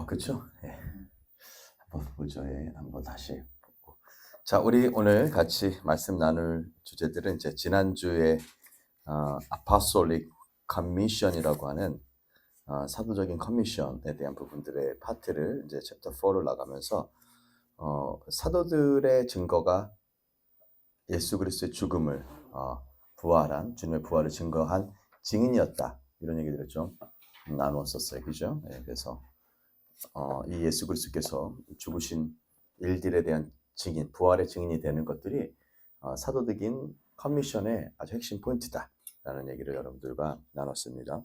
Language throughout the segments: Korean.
그렇죠? 예. 한번 보죠. 예. 한번 다시 보고. 자, 우리 오늘 같이 말씀 나눌 주제들은 이제 지난주에 아포스톨릭 커미션이라고 하는 사도적인 커미션에 대한 부분들의 파트를 이제 챕터 4를 나가면서 사도들의 증거가 예수 그리스도의 죽음을 부활한 주님의 부활을 증거한 증인이었다. 이런 얘기들을 좀 나누었었어요. 그죠? 예, 그래서 이 예수 그리스도께서 죽으신 일들에 대한 증인, 부활의 증인이 되는 것들이 사도적인 커미션의 아주 핵심 포인트다라는 얘기를 여러분들과 나눴습니다.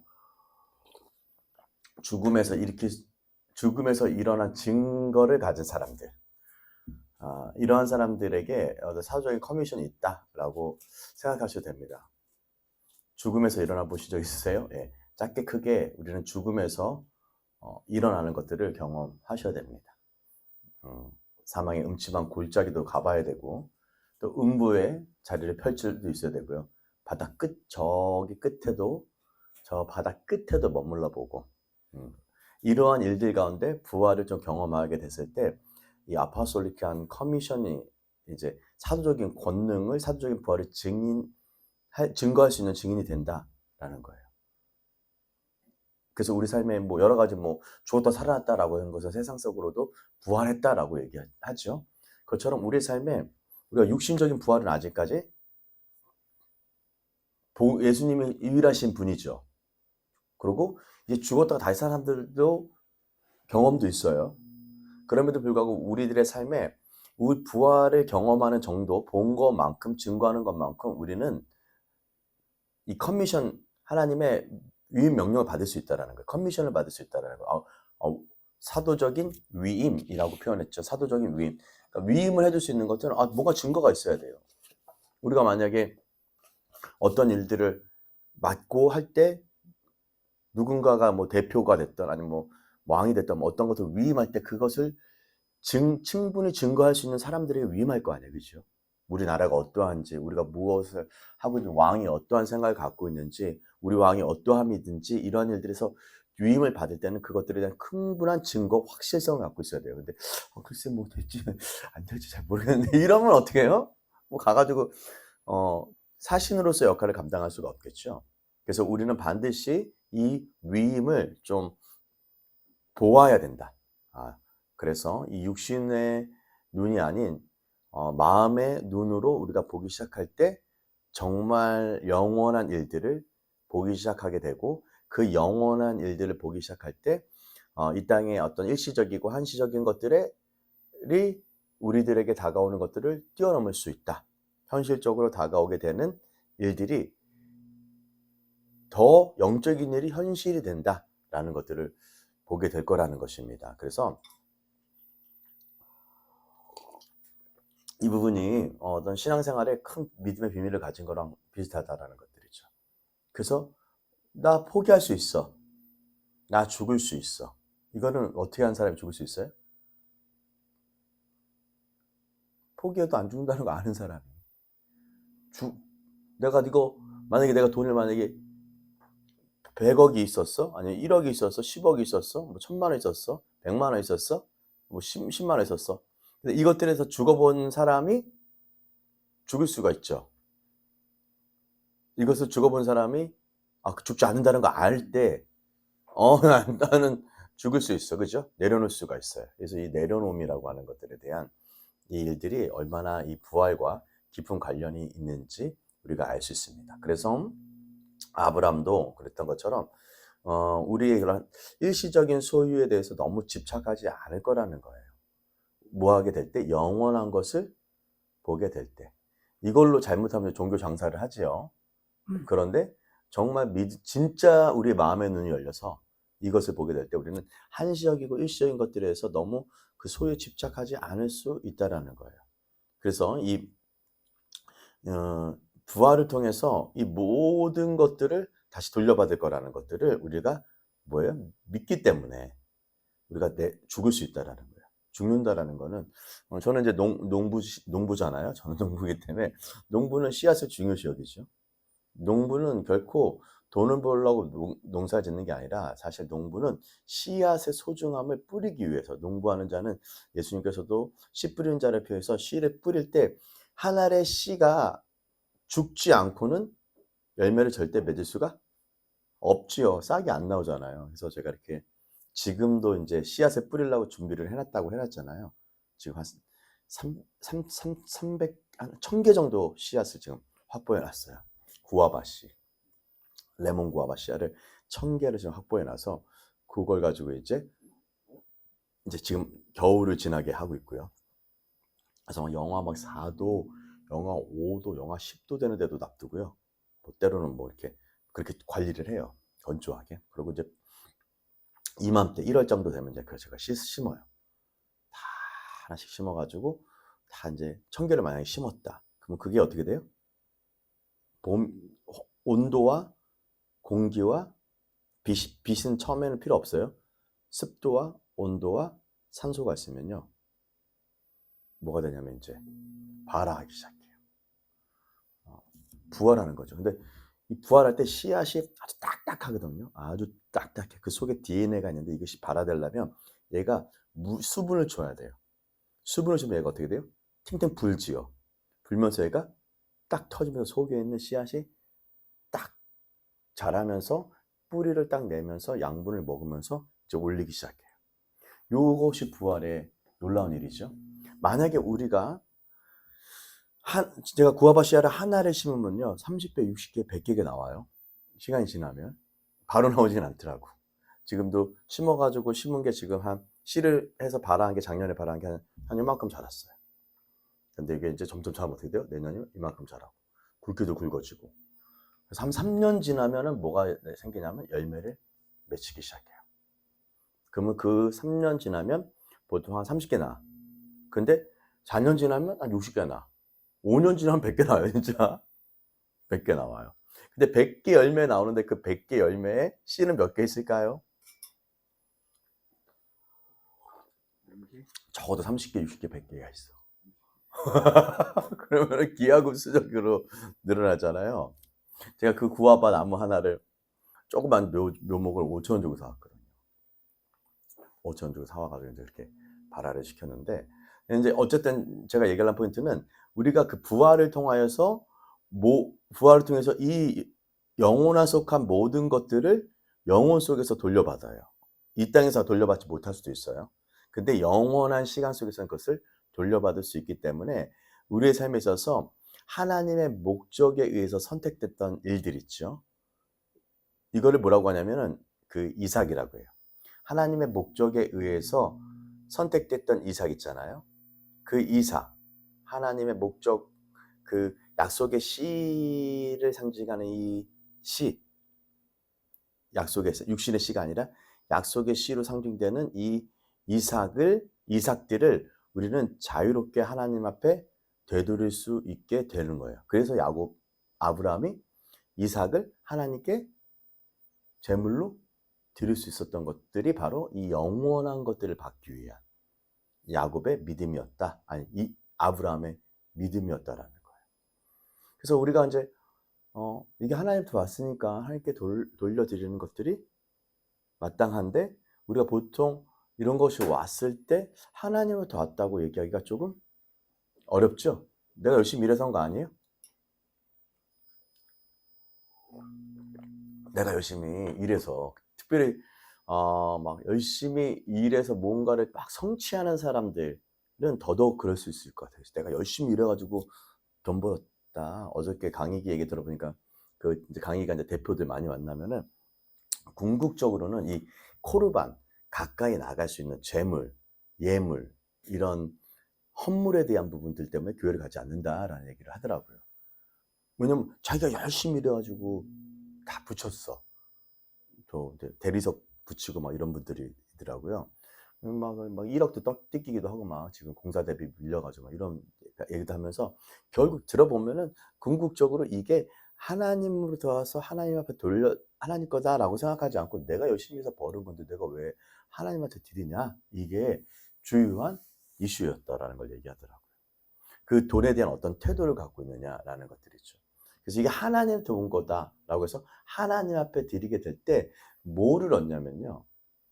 죽음에서 일어난 증거를 가진 사람들, 이러한 사람들에게 사도적인 커미션이 있다라고 생각하셔도 됩니다. 죽음에서 일어나 보신 적 있으세요? 예. 작게 크게 우리는 죽음에서 일어나는 것들을 경험하셔야 됩니다. 사망의 음침한 골짜기도 가봐야 되고, 또 음부의 자리를 펼칠 수도 있어야 되고요. 바다 끝, 저기 끝에도, 저 바다 끝에도 머물러 보고, 이러한 일들 가운데 부활을 좀 경험하게 됐을 때, 이 아포스톨릭한 커미션이 이제 사도적인 권능을, 사도적인 부활을 증거할 수 있는 증인이 된다라는 거예요. 그래서 우리 삶에 뭐 여러 가지 뭐 죽었다 살아났다라고 하는 것은 세상적으로도 부활했다라고 얘기하죠. 그것처럼 우리 삶에 우리가 육신적인 부활은 아직까지 예수님이 유일하신 분이죠. 그리고 이제 죽었다가 다시 산 사람들도 경험도 있어요. 그럼에도 불구하고 우리들의 삶에 우리 부활을 경험하는 정도, 본 것만큼, 증거하는 것만큼 우리는 이 커미션, 하나님의 위임 명령을 받을 수 있다는 거예요. 커미션을 받을 수 있다는 거예요. 사도적인 위임이라고 표현했죠. 사도적인 위임. 그러니까 위임을 해줄 수 있는 것들은 뭔가 증거가 있어야 돼요. 우리가 만약에 어떤 일들을 맡고 할 때 누군가가 뭐 대표가 됐던 아니면 뭐 왕이 됐던 뭐 어떤 것을 위임할 때 그것을 충분히 증거할 수 있는 사람들에게 위임할 거 아니에요. 그렇죠? 우리나라가 어떠한지, 우리가 무엇을 하고 있는 왕이 어떠한 생각을 갖고 있는지, 우리 왕이 어떠함이든지 이러한 일들에서 위임을 받을 때는 그것들에 대한 충분한 증거, 확실성을 갖고 있어야 돼요. 근데 글쎄 뭐 될지 안 될지 잘 모르겠는데 이러면 어떻게 해요? 뭐 가가지고 사신으로서 역할을 감당할 수가 없겠죠. 그래서 우리는 반드시 이 위임을 좀 보아야 된다. 그래서 이 육신의 눈이 아닌 마음의 눈으로 우리가 보기 시작할 때 정말 영원한 일들을 보기 시작하게 되고, 그 영원한 일들을 보기 시작할 때 이 땅의 어떤 일시적이고 한시적인 것들이 우리들에게 다가오는 것들을 뛰어넘을 수 있다. 현실적으로 다가오게 되는 일들이 더 영적인 일이 현실이 된다라는 것들을 보게 될 거라는 것입니다. 그래서 이 부분이 어떤 신앙생활에 큰 믿음의 비밀을 가진 거랑 비슷하다라는 것들이죠. 그래서 나 포기할 수 있어. 나 죽을 수 있어. 이거는 어떻게 하는 사람이 죽을 수 있어요? 포기해도 안 죽는다는 거 아는 사람이. 만약에 내가 돈을 만약에 100억이 있었어? 아니면 1억이 있었어? 10억이 있었어? 뭐 1000만 원 있었어? 100만 원 있었어? 뭐 10만 원 있었어? 근데 이것들에서 죽어본 사람이 죽을 수가 있죠. 이것을 죽어본 사람이 죽지 않는다는 거 알 때 나는 죽을 수 있어. 그죠? 내려놓을 수가 있어요. 그래서 이 내려놓음이라고 하는 것들에 대한 이 일들이 얼마나 이 부활과 깊은 관련이 있는지 우리가 알 수 있습니다. 그래서 아브라함도 그랬던 것처럼 우리의 그런 일시적인 소유에 대해서 너무 집착하지 않을 거라는 거예요. 뭐 하게 될 때? 영원한 것을 보게 될 때. 이걸로 잘못하면 종교 장사를 하지요. 그런데 정말 진짜 우리 마음의 눈이 열려서 이것을 보게 될 때 우리는 한시적이고 일시적인 것들에서 너무 그 소유에 집착하지 않을 수 있다라는 거예요. 그래서 이 부활을 통해서 이 모든 것들을 다시 돌려받을 거라는 것들을 우리가 믿기 때문에 우리가 죽을 수 있다라는 거예요. 죽는다라는 거는 저는 이제 농부잖아요. 저는 농부이기 때문에 농부는 씨앗을 중요시 여기죠. 농부는 결코 돈을 벌려고 농사 짓는 게 아니라 사실 농부는 씨앗의 소중함을 뿌리기 위해서 농부하는 자는 예수님께서도 씨 뿌리는 자를 표해서 씨를 뿌릴 때 한 알의 씨가 죽지 않고는 열매를 절대 맺을 수가 없지요. 싹이 안 나오잖아요. 그래서 제가 이렇게 지금도 이제 씨앗을 뿌리려고 준비를 해놨다고 해놨잖아요. 지금 한 300, 한 1000개 정도 씨앗을 지금 확보해놨어요. 구아바 씨, 레몬 구아바 씨앗을 1000개를 지금 확보해놔서 그걸 가지고 이제 지금 겨울을 지나게 하고 있고요. 그래서 영하 막 4도, 영하 5도, 영하 10도 되는 데도 놔두고요. 뭐 때로는 뭐 이렇게 그렇게 관리를 해요. 건조하게. 그리고 이제 이맘때 1월 정도 되면 이제 제가 심어요. 다 하나씩 심어가지고 다 이제 1000개를 만약에 심었다. 그러면 그게 어떻게 돼요? 온도와 공기와 빛은 처음에는 필요 없어요. 습도와 온도와 산소가 있으면요. 뭐가 되냐면 이제 발화하기 시작해요. 부활하는 거죠. 근데 이 부활할 때 씨앗이 아주 딱딱하거든요. 아주 딱딱해. 그 속에 DNA가 있는데 이것이 발화되려면 얘가 수분을 줘야 돼요. 수분을 주면 얘가 어떻게 돼요? 팅팅 불지요. 불면서 얘가 딱 터지면서 속에 있는 씨앗이 딱 자라면서 뿌리를 딱 내면서 양분을 먹으면서 이제 올리기 시작해요. 요것이 부활의 놀라운 일이죠. 만약에 우리가 제가 구아바 씨앗을 하나를 심으면요 30개, 60개, 100개가 나와요. 시간이 지나면 바로 나오진 않더라고. 지금도 심어가지고 심은 게 지금 한 씨를 해서 발화한 게 작년에 발화한 게 한 이만큼 자랐어요. 근데 이게 이제 점점 자라면 어떻게 돼요? 내년에 이만큼 자라고 굵기도 굵어지고 3년 지나면은 뭐가 생기냐면 열매를 맺히기 시작해요. 그러면 그 3년 지나면 보통 한 30개 나. 근데 4년 지나면 한 60개 나. 5년 지나면 100개 나와요, 진짜. 100개 나와요. 근데 100개 열매 나오는데 그 100개 열매에 씨는 몇 개 있을까요? 적어도 30개, 60개, 100개가 있어. 그러면 기하급수적으로 늘어나잖아요. 제가 그 구아바 나무 하나를 조그만 묘목을 5,000원 주고 사왔거든요. 5,000원 주고 사와가지고 이제 이렇게 발화를 시켰는데, 이제 어쨌든 제가 얘기하는 포인트는 우리가 그 부활을 통하여서 부활을 통해서 이 영혼에 속한 모든 것들을 영혼 속에서 돌려받아요. 이 땅에서 돌려받지 못할 수도 있어요. 근데 영원한 시간 속에서는 그것을 돌려받을 수 있기 때문에 우리의 삶에 있어서 하나님의 목적에 의해서 선택됐던 일들 있죠. 이거를 뭐라고 하냐면은 그 이삭이라고 해요. 하나님의 목적에 의해서 선택됐던 이삭 있잖아요. 그 이삭, 하나님의 목적, 그 약속의 씨를 상징하는 이 씨, 약속의 육신의 씨가 아니라 약속의 씨로 상징되는 이 이삭들을 우리는 자유롭게 하나님 앞에 되돌릴 수 있게 되는 거예요. 그래서 아브라함이 이삭을 하나님께 제물로 드릴 수 있었던 것들이 바로 이 영원한 것들을 받기 위한 야곱의 믿음이었다. 아니, 이 아브라함의 믿음이었다라는 거예요. 그래서 우리가 이제 이게 하나님부터 왔으니까 하나님께 돌려드리는 것들이 마땅한데 우리가 보통 이런 것이 왔을 때 하나님으로부터 왔다고 얘기하기가 조금 어렵죠. 내가 열심히 일해서 한 거 아니에요? 내가 열심히 일해서 특별히 막 열심히 일해서 뭔가를 막 성취하는 사람들은 더더욱 그럴 수 있을 것 같아요. 내가 열심히 일해가지고 돈 벌었다. 어저께 강의기 얘기 들어보니까 그 이제 강의가 이제 대표들 많이 만나면은 궁극적으로는 이 코르반 가까이 나갈 수 있는 재물, 예물 이런 헌물에 대한 부분들 때문에 교회를 가지 않는다라는 얘기를 하더라고요. 왜냐면 자기가 열심히 일해가지고 다 붙였어. 또 대리석 붙이고 막 이런 분들이 있더라고요. 막 1억도 뜯기기도 하고 막 지금 공사 대비 밀려가지고 막 이런 얘기도 하면서 결국 들어보면은 궁극적으로 이게 하나님으로부터 와서 하나님 앞에 하나님 거다라고 생각하지 않고 내가 열심히 해서 버는 건데 내가 왜 하나님한테 드리냐, 이게 주요한 이슈였다라는 걸 얘기하더라고요. 그 돈에 대한 어떤 태도를 갖고 있느냐라는 것들이죠. 그래서 이게 하나님 도운 거다라고 해서 하나님 앞에 드리게 될 때 뭐를 얻냐면요.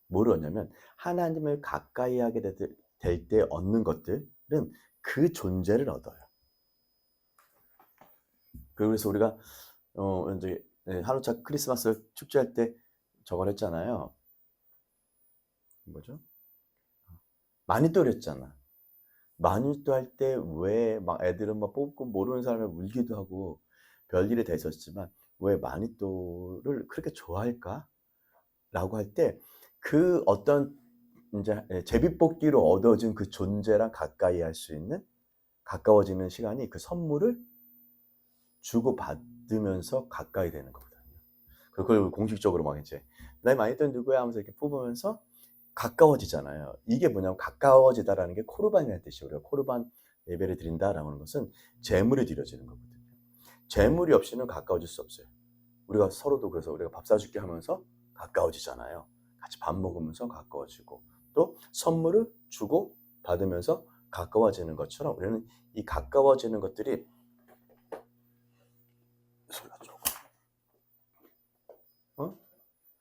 뭐를 얻냐면 하나님을 가까이 하게 될 때 얻는 것들은 그 존재를 얻어요. 그래서 우리가 이제 하루차 크리스마스 축제할 때 저걸 했잖아요. 뭐죠? 마니또 했잖아. 마니또 할 때 왜 막 애들은 막 뽑고 모르는 사람을 울기도 하고 별일이 다 있었지만 왜 마니또를 그렇게 좋아할까? 라고 할 때 그 어떤 이제 제비뽑기로 얻어진 그 존재랑 가까이 할 수 있는 가까워지는 시간이 그 선물을 주고받으면서 가까이 되는 거거든요. 그걸 공식적으로 막 이제 내 마니또 누구야 하면서 이렇게 뽑으면서 가까워지잖아요. 이게 뭐냐면 가까워지다라는 게 코르반이라는 뜻이에요. 우리가 코르반 예배를 드린다라는 하는 것은 제물이 드려지는 거거든요. 제물이 없이는 가까워질 수 없어요. 우리가 서로도 그래서 우리가 밥 사줄게 하면서 가까워지잖아요. 같이 밥 먹으면서 가까워지고 또 선물을 주고 받으면서 가까워지는 것처럼 우리는 이 가까워지는 것들이 소리가 조금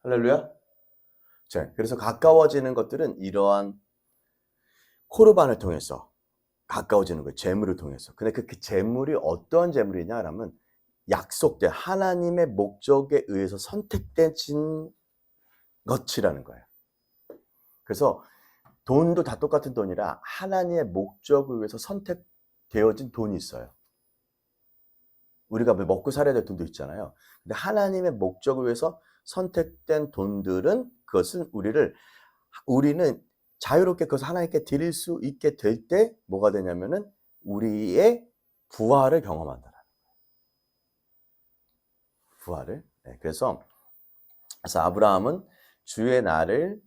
할렐루야. 자, 그래서 가까워지는 것들은 이러한 코르반을 통해서 가까워지는 거예요. 재물을 통해서. 근데 그 재물이 어떤 재물이냐라면 약속된 하나님의 목적에 의해서 선택된 것이라는 거예요. 그래서 돈도 다 똑같은 돈이라 하나님의 목적을 위해서 선택되어진 돈이 있어요. 우리가 먹고 살아야 될 돈도 있잖아요. 근데 하나님의 목적을 위해서 선택된 돈들은 그것은 우리는 자유롭게 그것을 하나님께 드릴 수 있게 될 때 뭐가 되냐면은 우리의 부활을 경험한다는 거예요. 부활을. 네, 그래서 아브라함은 주의 날을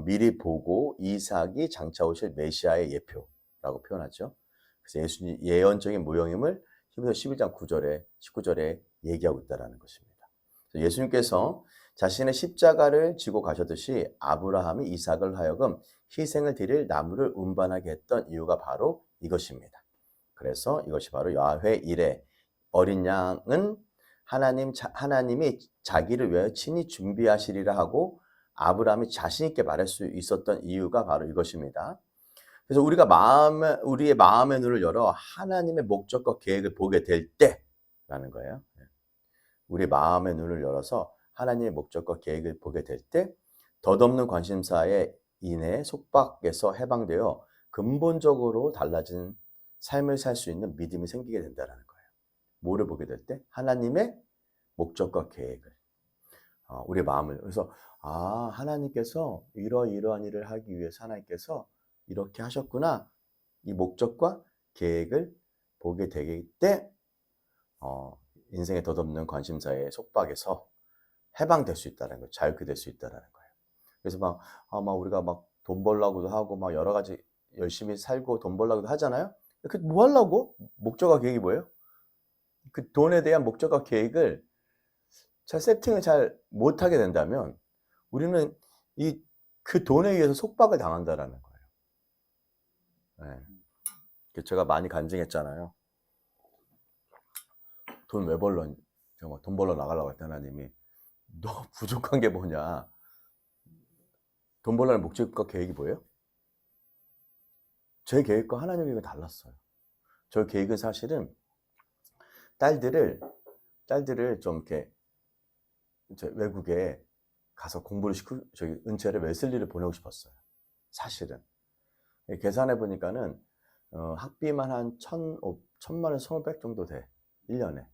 미리 보고 이삭이 장차 오실 메시아의 예표라고 표현하죠. 그래서 예수님 예언적인 모형임을 히브리서 11장 9절에 19절에 얘기하고 있다는 것입니다. 예수님께서 자신의 십자가를 지고 가셨듯이 아브라함이 이삭을 하여금 희생을 드릴 나무를 운반하게 했던 이유가 바로 이것입니다. 그래서 이것이 바로 야훼 이레 어린 양은 하나님이 자기를 위하여 친히 준비하시리라 하고 아브라함이 자신 있게 말할 수 있었던 이유가 바로 이것입니다. 그래서 우리의 마음의 눈을 열어 하나님의 목적과 계획을 보게 될 때라는 거예요. 우리 마음의 눈을 열어서 하나님의 목적과 계획을 보게 될 때 덧없는 관심사에 인해 속박에서 해방되어 근본적으로 달라진 삶을 살 수 있는 믿음이 생기게 된다는 거예요. 뭐를 보게 될 때? 하나님의 목적과 계획을. 우리 마음을. 그래서 하나님께서 이러이러한 일을 하기 위해서 하나님께서 이렇게 하셨구나. 이 목적과 계획을 보게 되기 때 인생의 덧없는 관심사의 속박에서 해방될 수 있다는 거예요. 자유케 될 수 있다는 거예요. 그래서 막 우리가 막 돈 벌려고도 하고 막 여러 가지 열심히 살고 돈 벌려고도 하잖아요. 그 뭐 하려고? 목적과 계획이 뭐예요? 그 돈에 대한 목적과 계획을 잘 세팅을 잘 못하게 된다면 우리는 그 돈에 의해서 속박을 당한다라는 거예요. 네. 제가 많이 간증했잖아요. 돈 왜 벌러? 제가 돈 벌러 나가려고 했더니 하나님이 너 부족한 게 뭐냐? 돈 벌려는 목적과 계획이 뭐예요? 제 계획과 하나님의 계획은 달랐어요. 저 계획은 사실은 딸들을 좀 이렇게 외국에 가서 공부를 은채를 웨슬리를 보내고 싶었어요. 사실은. 계산해 보니까는 학비만 한 1,000만 원, 1,500 정도 돼. 1년에.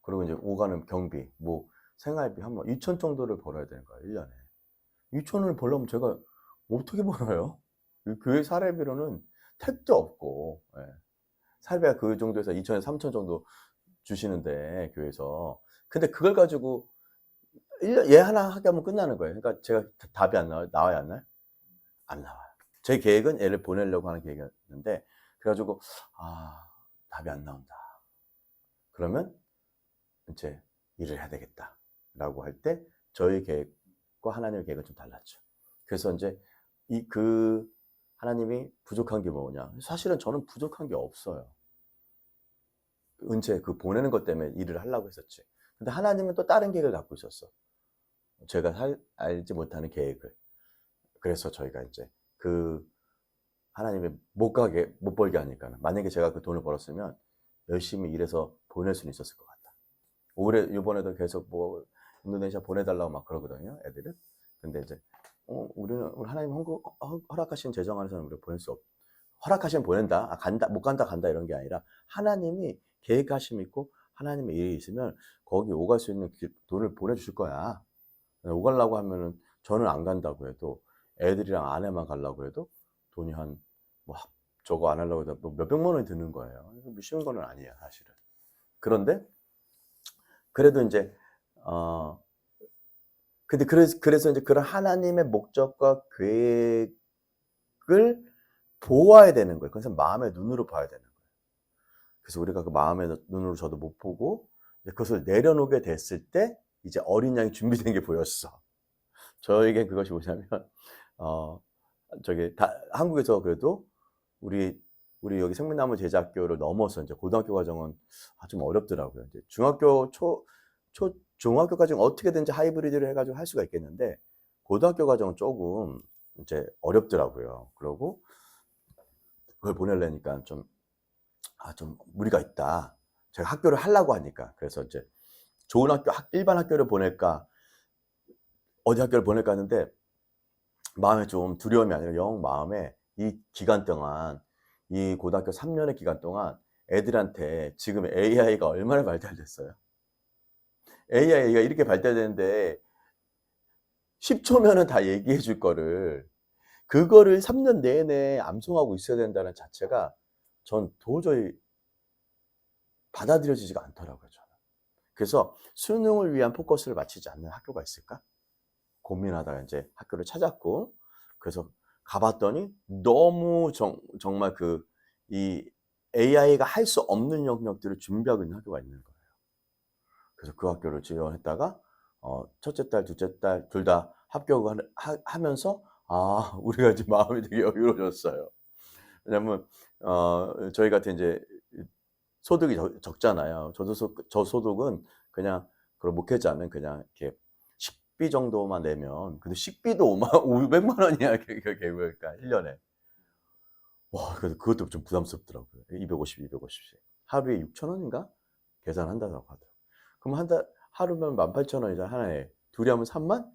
그리고 이제 오가는 경비, 뭐 생활비 한 2천 정도를 벌어야 되는 거예요. 1년에. 2천을 벌려면 제가 어떻게 벌어요? 교회 사례비로는 택도 없고, 사례비가 그 정도에서 2천에서 3천 정도 주시는데, 교회에서. 근데 그걸 가지고 1년, 얘 하나 하게 하면 끝나는 거예요. 그러니까 제가 답이 안 나와요? 나와요, 안 나와요? 안 나와요. 제 계획은 애를 보내려고 하는 계획이었는데, 그래가지고, 답이 안 나온다. 그러면 이제 일을 해야 되겠다. 라고 할 때, 저희 계획과 하나님의 계획은 좀 달랐죠. 그래서 이제 하나님이 부족한 게 뭐냐? 사실은 저는 부족한 게 없어요. 은채 그 보내는 것 때문에 일을 하려고 했었지. 근데 하나님은 또 다른 계획을 갖고 있었어. 제가 알지 못하는 계획을. 그래서 저희가 이제 그 하나님이 못 벌게 하니까는, 만약에 제가 그 돈을 벌었으면 열심히 일해서 보낼 수는 있었을 것 같다. 올해 이번에도 계속 뭐 인도네시아 보내달라고 막 그러거든요, 애들은. 근데 이제 우리는 하나님 허락하신 재정 안에서는 우리가 보낼 수 없. 허락하시면 보낸다. 간다, 못 간다, 간다 이런 게 아니라 하나님이 계획하심 있고 하나님의 일이 있으면 거기 오갈 수 있는 돈을 보내주실 거야. 오가려고 하면은 저는 안 간다고 해도 애들이랑 아내만 가려고 해도 돈이 한 뭐 저거 안 하려고 해도 뭐 몇백만 원이 드는 거예요. 쉬운 거는 아니야 사실은. 그런데 그래도 이제 근데 그래서 이제 그런 하나님의 목적과 계획을 보아야 되는 거예요. 그래서 마음의 눈으로 봐야 되는 거예요. 그래서 우리가 그 마음의 눈으로 저도 못 보고 그것을 내려놓게 됐을 때 이제 어린 양이 준비된 게 보였어. 저에겐 그것이 뭐냐면 한국에서 그래도 우리 여기 생명나무 제자학교를 넘어서 이제 고등학교 과정은 좀 어렵더라고요. 이제 중학교까지는 어떻게든지 하이브리드를 해가지고 할 수가 있겠는데 고등학교 과정은 조금 이제 어렵더라고요. 그러고 그걸 보내려니까 좀 무리가 있다. 제가 학교를 하려고 하니까. 그래서 이제 좋은 일반 학교를 보낼까, 어디 학교를 보낼까 하는데 마음에 좀 두려움이 아니라 마음에 이 기간 동안, 이 고등학교 3년의 기간 동안 애들한테 지금 AI가 얼마나 발달됐어요. AI가 이렇게 발달되는데 10초면은 다 얘기해 줄 거를, 그거를 3년 내내 암송하고 있어야 된다는 자체가 전 도저히 받아들여지지가 않더라고요, 저는. 그래서 수능을 위한 포커스를 맞추지 않는 학교가 있을까? 고민하다가 이제 학교를 찾았고, 그래서 가봤더니 너무 정말 이 AI가 할 수 없는 영역들을 준비하고 있는 학교가 있는 거예요. 그래서 그 학교를 지원했다가 첫째 딸, 둘째 딸 둘 다 합격을 하면서 우리가 이제 마음이 되게 여유로워졌어요. 왜냐면 저희 같은 이제 소득이 적잖아요. 저 소득은 그냥 그런 목회자는 그냥 이렇게 식비 정도만 내면, 근데 식비도 500만 원이야, 그러니까 1년에. 와, 그래서 그것도 좀 부담스럽더라고요. 250씩. 하루에 6천 원인가? 계산한다고 하더라고요. 그럼 하루면 18,000원이잖아, 하나에. 둘이 하면 3만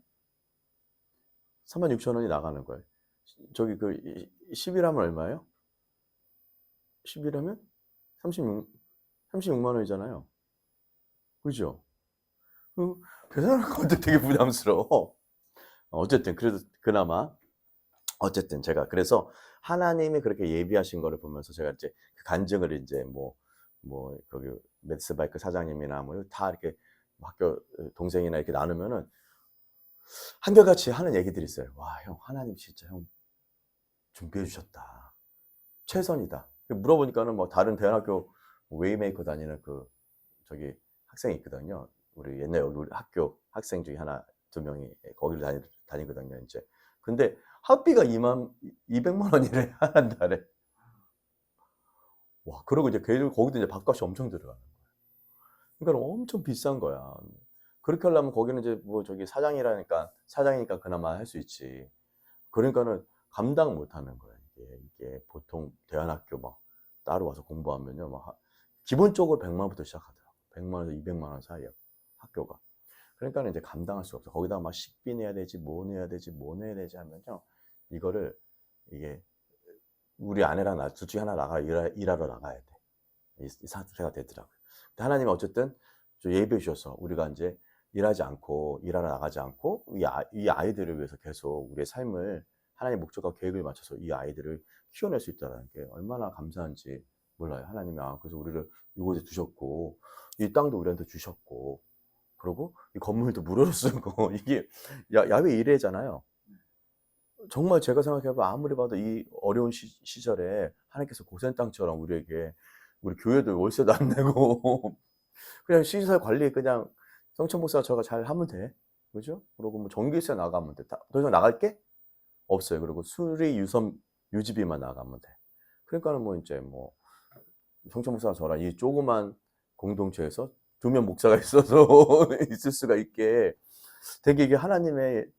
6천 원이 나가는 거예요. 저기 10일 하면 얼마예요? 10일 하면 36만 원이잖아요. 그죠? 계산하는 것도 되게 부담스러워. 어쨌든 그래도 그나마 어쨌든 제가 그래서 하나님이 그렇게 예비하신 거를 보면서 제가 이제 그 간증을 이제 거기 매스바이크 사장님이나 다 이렇게 학교 동생이나 이렇게 나누면은 한결같이 하는 얘기들이 있어요. 와, 형, 하나님 진짜 형 준비해 주셨다. 최선이다. 물어보니까는 뭐 다른 대학교 웨이메이커 다니는 저기 학생이 있거든요. 우리 옛날 우리 학교 학생 중에 하나, 두 명이 거기를 다니거든요, 이제. 근데 학비가 200만 원이래, 한 달에. 와, 그러고 이제 거기도 이제 밥값이 엄청 들어가는 거야. 그러니까 엄청 비싼 거야. 그렇게 하려면 거기는 이제 저기 사장이니까 그나마 할 수 있지. 그러니까는 감당 못 하는 거야. 이게 보통 대안학교 따로 와서 공부하면요, 기본적으로 100만 원부터 시작하더라고. 100만 원에서 200만 원 사이야, 학교가. 그러니까 이제 감당할 수가 없어. 거기다가 식비 내야 되지, 뭐 내야 되지 하면요, 이게 우리 아내랑 나 둘 중에 하나 일하러 나가야 돼. 이 상태가 되더라고요. 근데 하나님은 어쨌든 예비해 주셔서 우리가 이제 일하러 나가지 않고 이 아이들을 위해서 계속 우리의 삶을, 하나님의 목적과 계획을 맞춰서 이 아이들을 키워낼 수 있다는 게 얼마나 감사한지 몰라요. 하나님이 그래서 우리를 이곳에 두셨고, 이 땅도 우리한테 주셨고, 그리고 이 건물도 무료로 쓰고, 이게 야외 일회잖아요. 정말 제가 생각해보면 아무리 봐도 이 어려운 시절에 하나님께서 고센 땅처럼 우리 교회도 월세도 안 내고 그냥 시설 관리 그냥 성천 목사가 저가 잘 하면 돼. 그죠? 그리고 뭐 전기세 나가면 돼. 더 이상 나갈 게 없어요. 그리고 수리 유지비만 나가면 돼. 그러니까는 이제 성천 목사가 저랑 이 조그만 공동체에서 2명 목사가 있어서 있을 수가 있게 되게 이게 하나님의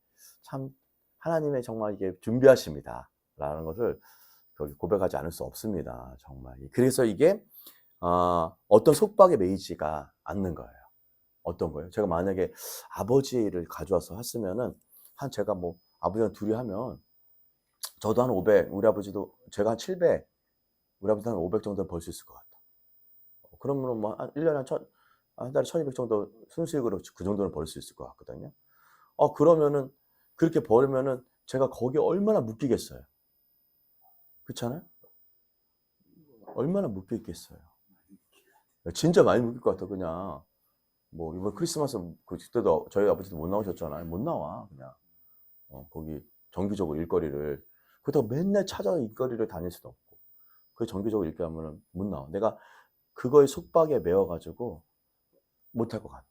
정말 이게 준비하십니다라는 것을 거기 고백하지 않을 수 없습니다. 정말. 그래서 이게 어떤 속박에 매이지가 않는 거예요. 어떤 거예요? 제가 만약에 아버지를 가져와서 했으면은 제가 뭐 아버지랑 둘이 하면 저도 한 500, 우리 아버지도 제가 한 700, 우리 아버지도 한 500 정도는 벌 수 있을 것 같다. 그러면은 뭐 1년에 한 달에 1200 정도 순수익으로 그 정도는 벌 수 있을 것 같거든요. 그러면은 그렇게 벌면은 제가 거기에 얼마나 묶이겠어요. 그렇잖아요? 얼마나 묶여 있겠어요. 진짜 많이 묶일 것 같아. 그냥 뭐 이번 크리스마스 그때도 저희 아버지도 못 나오셨잖아요. 못 나와 그냥 거기 정기적으로 일거리를 그렇다고 맨날 찾아 일거리를 다닐 수도 없고 그 정기적으로 일거리 하면은 못 나와. 내가 그거에 속박에 매여가지고 못할 것 같아.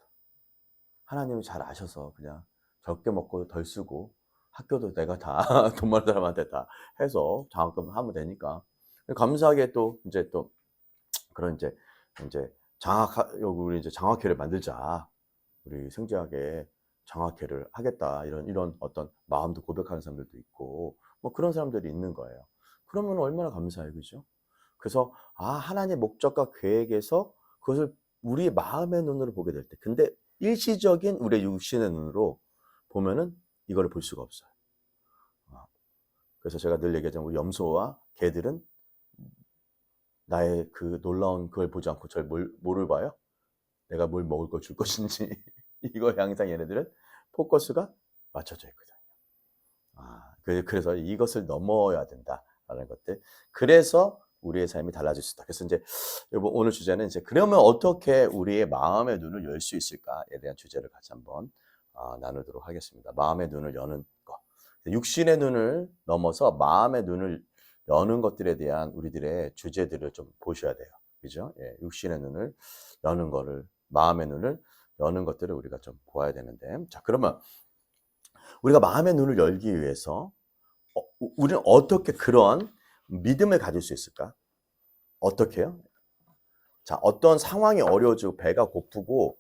하나님이 잘 아셔서 그냥 적게 먹고 덜 쓰고 학교도 내가 다 돈 많은 사람한테 다 해서 장학금 하면 되니까 감사하게 또 이제 또 그런 이제 우리 이제 장학회를 만들자. 우리 승지하게 장학회를 하겠다. 이런 어떤 마음도 고백하는 사람들도 있고 뭐 그런 사람들이 있는 거예요. 그러면 얼마나 감사해요. 그죠? 그래서 하나님의 목적과 계획에서 그것을 우리의 마음의 눈으로 보게 될 때 근데 일시적인 우리의 육신의 눈으로 보면은 이거를 볼 수가 없어요. 그래서 제가 늘 얘기하자면 우리 염소와 개들은 나의 그 놀라운 그걸 보지 않고 뭐를 봐요? 내가 뭘 먹을 걸 줄 것인지 이거 항상 얘네들은 포커스가 맞춰져 있거든요. 그래서 이것을 넘어야 된다라는 것들. 그래서 우리의 삶이 달라질 수 있다. 그래서 이제 오늘 주제는 이제 그러면 어떻게 우리의 마음의 눈을 열 수 있을까에 대한 주제를 같이 한번 나누도록 하겠습니다. 마음의 눈을 여는 것. 육신의 눈을 넘어서 마음의 눈을 여는 것들에 대한 우리들의 주제들을 좀 보셔야 돼요. 그죠? 예, 육신의 눈을 여는 거를, 마음의 눈을 여는 것들을 우리가 좀 보아야 되는데. 자, 그러면 우리가 마음의 눈을 열기 위해서 우리는 어떻게 그런 믿음을 가질 수 있을까? 어떻게요? 자, 어떤 상황이 어려워지고 배가 고프고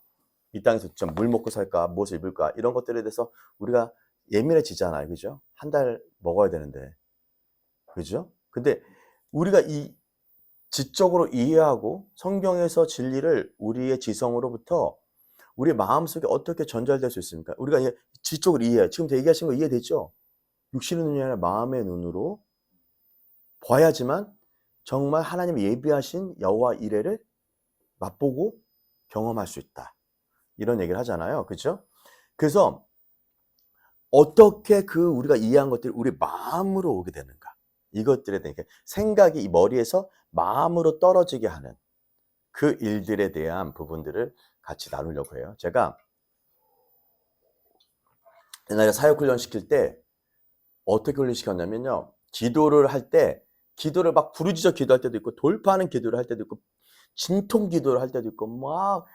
이 땅에서 좀 물 먹고 살까, 무엇을 입을까 이런 것들에 대해서 우리가 예민해지잖아요. 그죠? 한 달 먹어야 되는데. 그죠? 근데 우리가 이 지적으로 이해하고 성경에서 진리를 우리의 지성으로부터 우리 마음속에 어떻게 전달될 수 있습니까? 우리가 이제 지적으로 이해해요. 지금 얘기하신 거 이해되죠? 육신의 눈이 아니라 마음의 눈으로 봐야지만 정말 하나님이 예비하신 여호와 이레를 맛보고 경험할 수 있다. 이런 얘기를 하잖아요. 그렇죠? 그래서 어떻게 우리가 이해한 것들이 우리 마음으로 오게 되는가? 이것들에 대해 생각이 이 머리에서 마음으로 떨어지게 하는 그 일들에 대한 부분들을 같이 나누려고 해요. 제가 옛날에 사역훈련 시킬 때 어떻게 훈련시켰냐면요. 기도를 할 때 기도를 막 부르짖어 기도할 때도 있고 돌파하는 기도를 할 때도 있고 진통 기도를 할 때도 있고 막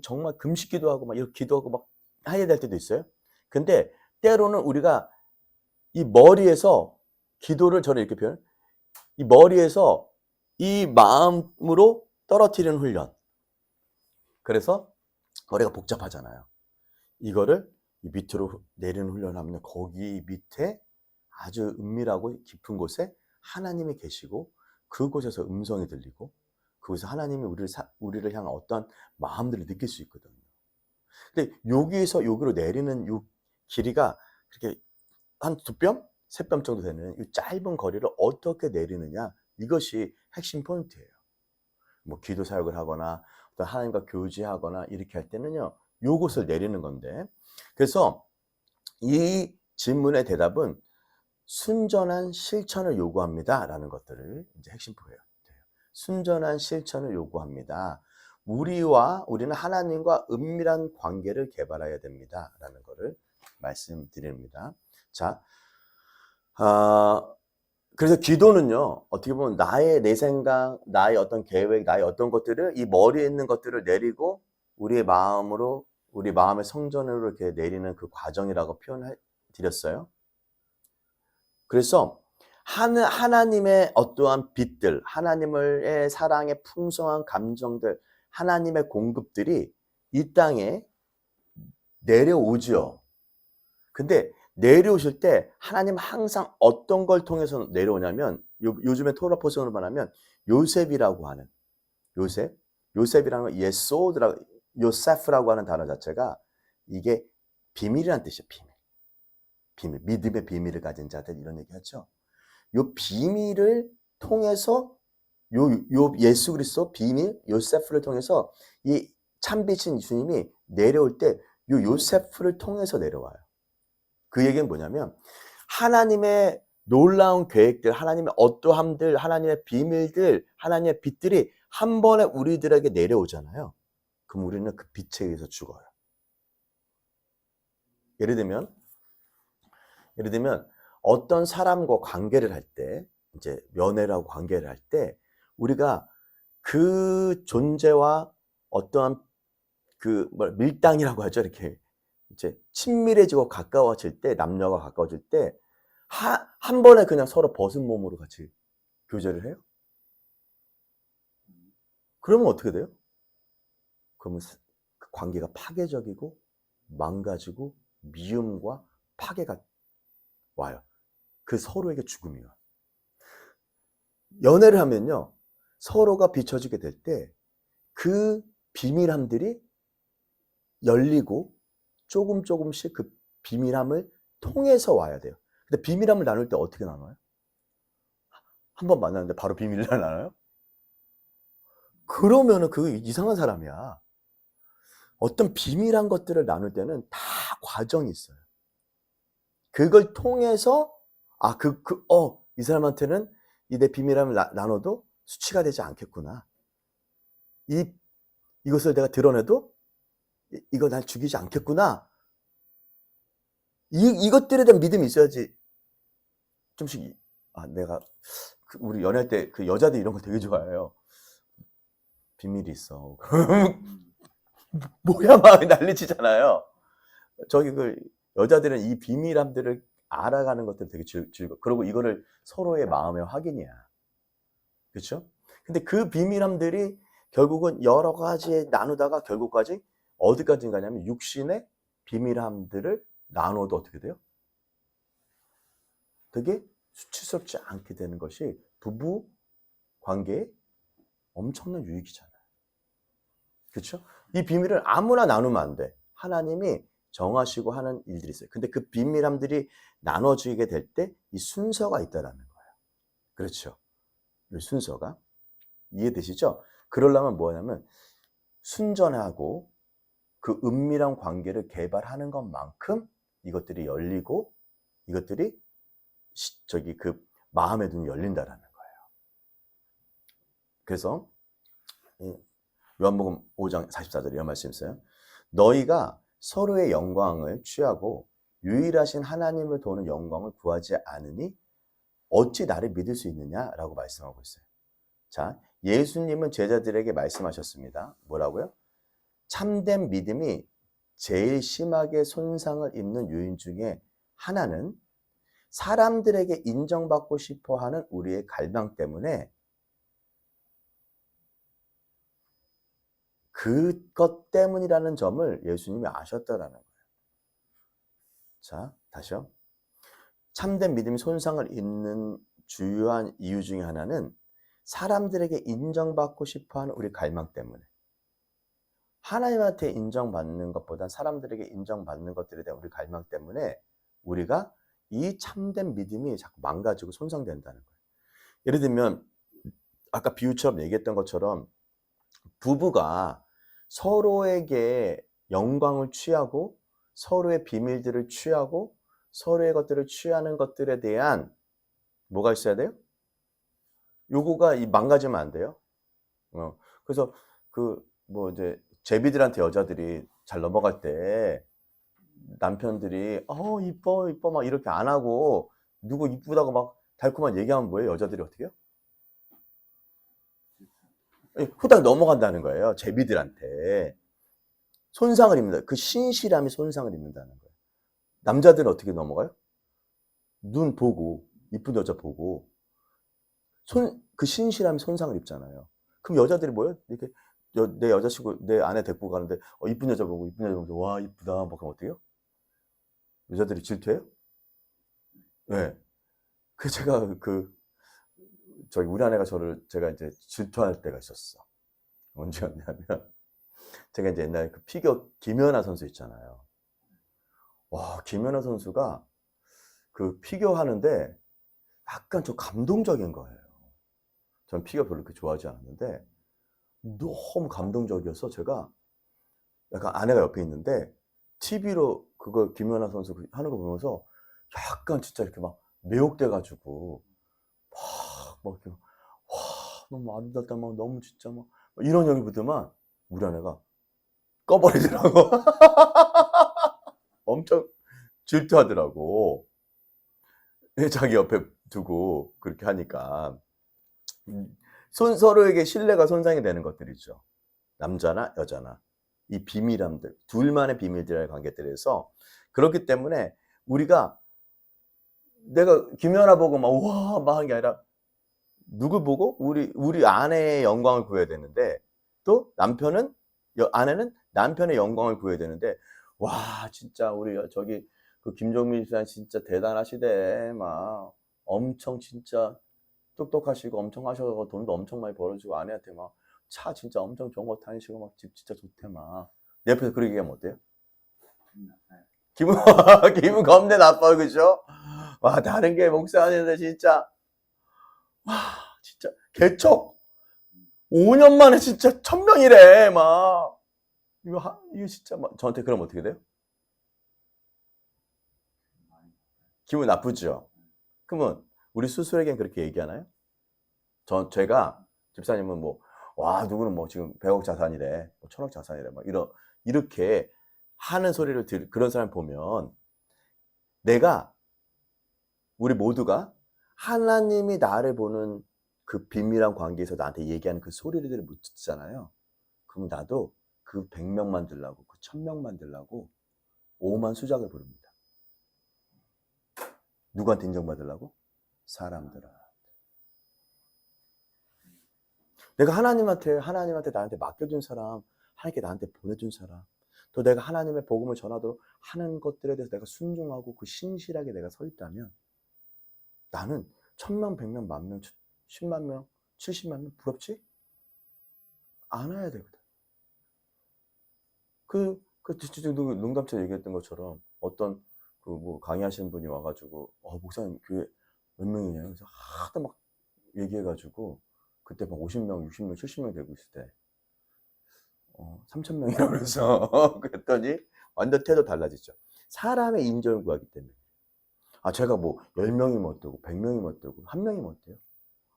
정말 금식 기도하고 막 이렇게 기도하고 막 해야 될 때도 있어요. 근데 때로는 우리가 이 머리에서 기도를 저는 이렇게 표현해요. 이 머리에서 이 마음으로 떨어뜨리는 훈련. 그래서 머리가 복잡하잖아요. 이거를 밑으로 내리는 훈련을 하면 거기 밑에 아주 은밀하고 깊은 곳에 하나님이 계시고 그곳에서 음성이 들리고 그곳에서 하나님이 우리를 향한 어떤 마음들을 느낄 수 있거든요. 근데 여기에서 여기로 내리는 이 길이가 그렇게 한 2뼘? 3뼘 정도 되는 이 짧은 거리를 어떻게 내리느냐 이것이 핵심 포인트예요. 뭐 기도 사역을 하거나 또 하나님과 교제하거나 이렇게 할 때는요 요것을 내리는 건데 그래서 이 질문의 대답은 순전한 실천을 요구합니다 라는 것들을 이제 핵심 포인트예요. 순전한 실천을 요구합니다. 우리는 하나님과 은밀한 관계를 개발해야 됩니다 라는 것을 말씀드립니다. 자, 그래서 기도는요, 어떻게 보면 내 생각, 나의 어떤 계획, 나의 어떤 것들을 이 머리에 있는 것들을 내리고 우리 마음의 성전으로 이렇게 내리는 그 과정이라고 표현해 드렸어요. 그래서 하나님의 어떠한 빛들, 하나님의 사랑의 풍성한 감정들, 하나님의 공급들이 이 땅에 내려오죠. 근데 내려오실 때 하나님은 항상 어떤 걸 통해서 내려오냐면 요즘에 토라 포성으로 말하면 요셉이라고 하는 요셉이라는 건 요세프라고 하는 단어 자체가 이게 비밀이라는 뜻이에요. 비밀. 믿음의 비밀을 가진 자들 이런 얘기하죠. 요 비밀을 통해서 요 예수 그리스도 비밀 요세프를 통해서 이 참빛인 예수님이 내려올 때 요 요세프를 통해서 내려와요. 그 얘기는 뭐냐면 하나님의 놀라운 계획들, 하나님의 어떠함들, 하나님의 비밀들, 하나님의 빛들이 한 번에 우리들에게 내려오잖아요. 그럼 우리는 그 빛에 의해서 죽어요. 예를 들면 어떤 사람과 관계를 할 때, 이제 연애라고 관계를 할 때 우리가 그 존재와 어떠한 밀당이라고 하죠. 이렇게 이제 친밀해지고 가까워질 때, 남녀가 가까워질 때 한 번에 그냥 서로 벗은 몸으로 같이 교제를 해요? 그러면 어떻게 돼요? 그러면 그 관계가 파괴적이고 망가지고 미움과 파괴가 와요. 그 서로에게 죽음이요. 연애를 하면요, 서로가 비춰지게 될 때 그 비밀함들이 열리고 조금씩 그 비밀함을 통해서 와야 돼요. 근데 비밀함을 나눌 때 어떻게 나눠요? 한 번 만났는데 바로 비밀을 나눠요? 그러면은 그 이상한 사람이야. 어떤 비밀한 것들을 나눌 때는 다 과정이 있어요. 그걸 통해서 이 사람한테는 이 내 비밀함을 나눠도 수치가 되지 않겠구나. 이것을 내가 드러내도 이거 날 죽이지 않겠구나. 이것들에 대한 믿음이 있어야지. 좀씩 내가 우리 연애할 때 그 여자들 이런 거 되게 좋아해요. 비밀이 있어. 뭐야 막 난리치잖아요. 저기 여자들은 이 비밀함들을 알아가는 것들 되게 즐거워. 그리고 이거를 서로의 마음의 확인이야. 그렇죠? 근데 그 비밀함들이 결국은 여러 가지 나누다가 결국까지 어디까지 가냐면 육신의 비밀함들을 나눠도 어떻게 돼요? 되게 수치스럽지 않게 되는 것이 부부 관계에 엄청난 유익이잖아요. 그렇죠? 이 비밀을 아무나 나누면 안 돼. 하나님이 정하시고 하는 일들이 있어요. 근데 그 비밀함들이 나눠지게 될 때 이 순서가 있다라는 거예요. 그렇죠? 이 순서가 이해되시죠? 그러려면 뭐냐면 순전하고 그 은밀한 관계를 개발하는 것만큼 이것들이 열리고 이것들이 그 마음의 눈이 열린다라는 거예요. 그래서 요한복음 5장 44절에 이런 말씀이 있어요. 너희가 서로의 영광을 취하고 유일하신 하나님을 도는 영광을 구하지 않으니 어찌 나를 믿을 수 있느냐라고 말씀하고 있어요. 자, 예수님은 제자들에게 말씀하셨습니다. 뭐라고요? 참된 믿음이 제일 심하게 손상을 입는 요인 중에 하나는 사람들에게 인정받고 싶어하는 우리의 갈망 때문에 그것 때문이라는 점을 예수님이 아셨다라는 거예요. 자, 다시요. 참된 믿음이 손상을 입는 주요한 이유 중에 하나는 사람들에게 인정받고 싶어하는 우리 갈망 때문에. 하나님한테 인정받는 것보다 사람들에게 인정받는 것들에 대한 우리 갈망 때문에 우리가 이 참된 믿음이 자꾸 망가지고 손상된다는 거예요. 예를 들면 아까 비유처럼 얘기했던 것처럼 부부가 서로에게 영광을 취하고 서로의 비밀들을 취하고 서로의 것들을 취하는 것들에 대한 뭐가 있어야 돼요? 요거가 망가지면 안 돼요. 그래서 이제 제비들한테 여자들이 잘 넘어갈 때 남편들이 이뻐 이뻐 막 이렇게 안 하고 누구 이쁘다고 막 달콤한 얘기하면 뭐예요? 여자들이 어떻게 해요? 후딱 넘어간다는 거예요. 제비들한테. 손상을 입는다. 그 신실함이 손상을 입는다는 거예요. 남자들은 어떻게 넘어가요? 눈 보고 이쁜 여자 보고 그 신실함이 손상을 입잖아요. 그럼 여자들이 뭐예요? 이렇게 내 여자친구, 내 아내 데리고 가는데 이쁜 여자 보고 이쁜 여자 보면서 와 이쁘다 뭐 그럼 어때요? 여자들이 질투해요? 네. 그 제가 저희 우리 아내가 제가 이제 질투할 때가 있었어. 언제였냐면 제가 이제 옛날에 그 피겨 김연아 선수 있잖아요. 와, 김연아 선수가 그 피겨 하는데 약간 좀 감동적인 거예요. 전 피겨 별로 그렇게 좋아하지 않았는데 너무 감동적이어서 제가 약간 아내가 옆에 있는데 TV로 그걸 김연아 선수 하는 거 보면서 약간 진짜 이렇게 막 매혹돼가지고 막 이렇게 와 너무 아름답다 막 너무 진짜 막 이런 얘기 보더만 우리 아내가 꺼버리더라고. 엄청 질투하더라고. 자기 옆에 두고 그렇게 하니까 서로에게 신뢰가 손상이 되는 것들이죠. 남자나 여자나 이 비밀함들, 둘만의 비밀들의 관계들에서 그렇기 때문에 우리가 내가 김연아 보고 막 우와 막 하는 게 아니라 누굴 보고 우리 아내의 영광을 구해야 되는데 또 아내는 남편의 영광을 구해야 되는데 와 진짜 우리 저기 그 김종민 씨는 진짜 대단하시대 막 엄청 진짜 똑똑하시고 엄청 하셔서 돈도 엄청 많이 벌어주고 아내한테 막 차 진짜 엄청 좋은 거 타시고 막 집 진짜 좋대 막 내 옆에서 그렇게 얘기하면 어때요? 기분 기분 겁내 나빠 그죠? 와 다른 게 목사님인데 진짜 와 진짜 개척 5년 만에 진짜 1000명이래 막 이거 진짜 막 저한테 그러면 어떻게 돼요? 기분 나쁘죠? 그러면 우리 스스로에겐 그렇게 얘기하나요? 제가 집사님은 뭐 와 누구는 뭐 지금 100억 자산이래 뭐 1000억 자산이래 막 이렇게 하는 소리를 그런 사람 보면 우리 모두가 하나님이 나를 보는 그 비밀한 관계에서 나한테 얘기하는 그 소리를 못 듣잖아요. 그럼 나도 그 100명만 들라고 그 1000명만 들라고 오만 수작을 부릅니다. 누구한테 인정받으려고? 사람들아. 내가 하나님한테 나한테 맡겨준 사람, 하나님께 나한테 보내준 사람, 또 내가 하나님의 복음을 전하도록 하는 것들에 대해서 내가 순종하고 그 신실하게 내가 서 있다면 나는 1000명, 100명, 10,000명, 10만 명, 70만 명 부럽지? 않아야 되거든. 농담처럼 얘기했던 것처럼 어떤 뭐 강의하시는 분이 와가지고 목사님 교회 몇 명이냐 그래서 하도 막 얘기해가지고 그때 막 50명, 60명, 70명 되고 있을 때 3,000명이라고 그래서 그랬더니 완전 태도 달라지죠. 사람의 인정을 구하기 때문에 제가 뭐 10명이면 어때고 100명이면 어때고 1명이면 어때요?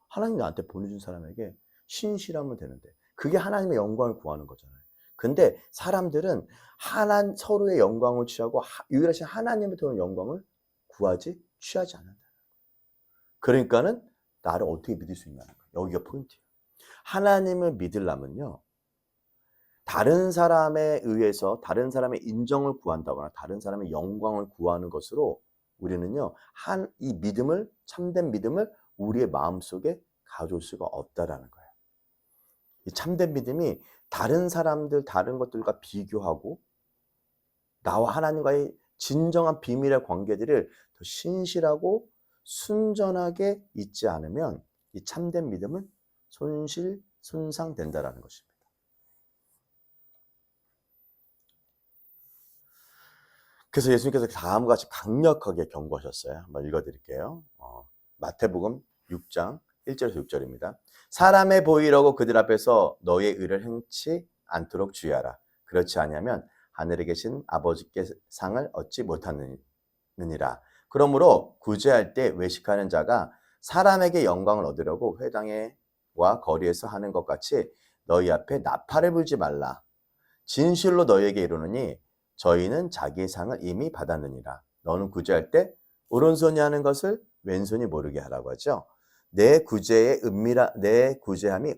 하나님 나한테 보내준 사람에게 신실하면 되는데 그게 하나님의 영광을 구하는 거잖아요. 근데 사람들은 서로의 영광을 취하고 유일하신 하나님의 오는 영광을 취하지 않는다. 그러니까는 나를 어떻게 믿을 수 있냐는 거예요. 여기가 포인트예요. 하나님을 믿으려면요. 다른 사람에 의해서 다른 사람의 인정을 구한다거나 다른 사람의 영광을 구하는 것으로 우리는요. 이 믿음을 참된 믿음을 우리의 마음속에 가져올 수가 없다라는 거예요. 이 참된 믿음이 다른 사람들 다른 것들과 비교하고 나와 하나님과의 진정한 비밀의 관계들을 더 신실하고 순전하게 있지 않으면 이 참된 믿음은 손상된다라는 것입니다. 그래서 예수님께서 다음과 같이 강력하게 경고하셨어요. 한번 읽어드릴게요. 마태복음 6장 1절에서 6절입니다. 사람의 보이려고 그들 앞에서 너의 의를 행치 않도록 주의하라. 그렇지 아니하면 하늘에 계신 아버지께 상을 얻지 못하느니라. 그러므로 구제할 때 외식하는 자가 사람에게 영광을 얻으려고 회당에와 거리에서 하는 것 같이 너희 앞에 나팔을 불지 말라. 진실로 너희에게 이르노니 저희는 자기의 상을 이미 받았느니라. 너는 구제할 때 오른손이 하는 것을 왼손이 모르게 하라고 하죠. 내 구제함이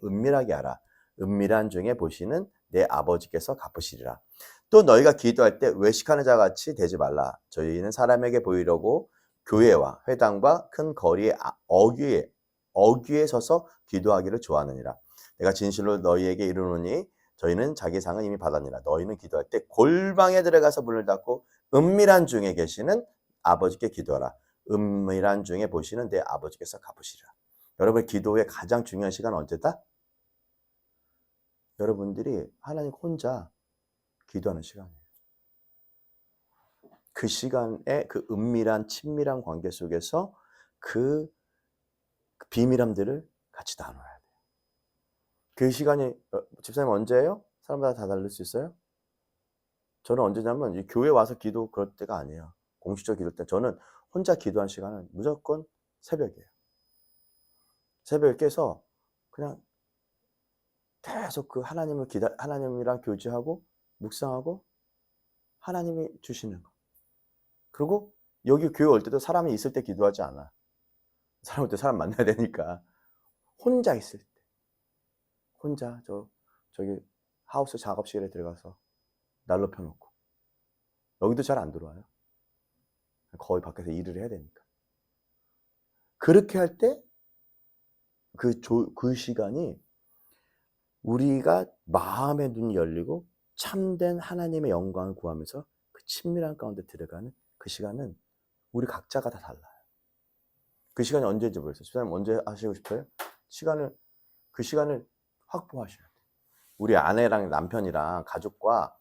은밀하게 하라. 은밀한 중에 보시는 내 아버지께서 갚으시리라. 또 너희가 기도할 때 외식하는 자 같이 되지 말라. 저희는 사람에게 보이려고 교회와 회당과 큰 거리의 어귀에 서서 기도하기를 좋아하느니라. 내가 진실로 너희에게 이르노니 저희는 자기 상은 이미 받았느니라. 너희는 기도할 때 골방에 들어가서 문을 닫고 은밀한 중에 계시는 아버지께 기도하라. 은밀한 중에 보시는 내 아버지께서 갚으시리라. 여러분, 기도의 가장 중요한 시간은 언제다? 여러분들이 하나님 혼자 기도하는 시간이에요. 그 시간에 그 은밀한 친밀한 관계 속에서 그 비밀함들을 같이 나눠야 돼요. 그 시간이 집사님 언제예요? 사람마다 다 다를 수 있어요? 저는 언제냐면 이 교회 와서 기도 그럴 때가 아니에요. 공식적 기도 때 저는 혼자 기도한 시간은 무조건 새벽이에요. 새벽에 깨서 그냥 계속 그 하나님이랑 교제하고 묵상하고 하나님이 주시는 거. 그리고 여기 교회 올 때도 사람이 있을 때 기도하지 않아. 사람 올 때 사람 만나야 되니까 혼자 있을 때 혼자 저기 하우스 작업실에 들어가서 난로 펴놓고 여기도 잘 안 들어와요. 거의 밖에서 일을 해야 되니까. 그렇게 할 때 그 시간이 우리가 마음의 눈이 열리고 참된 하나님의 영광을 구하면서 그 친밀한 가운데 들어가는 그 시간은 우리 각자가 다 달라요. 그 시간이 언제인지 모르겠어요. 집사님 언제 하시고 싶어요? 그 시간을 확보하셔야 돼요. 우리 아내랑 남편이랑 가족과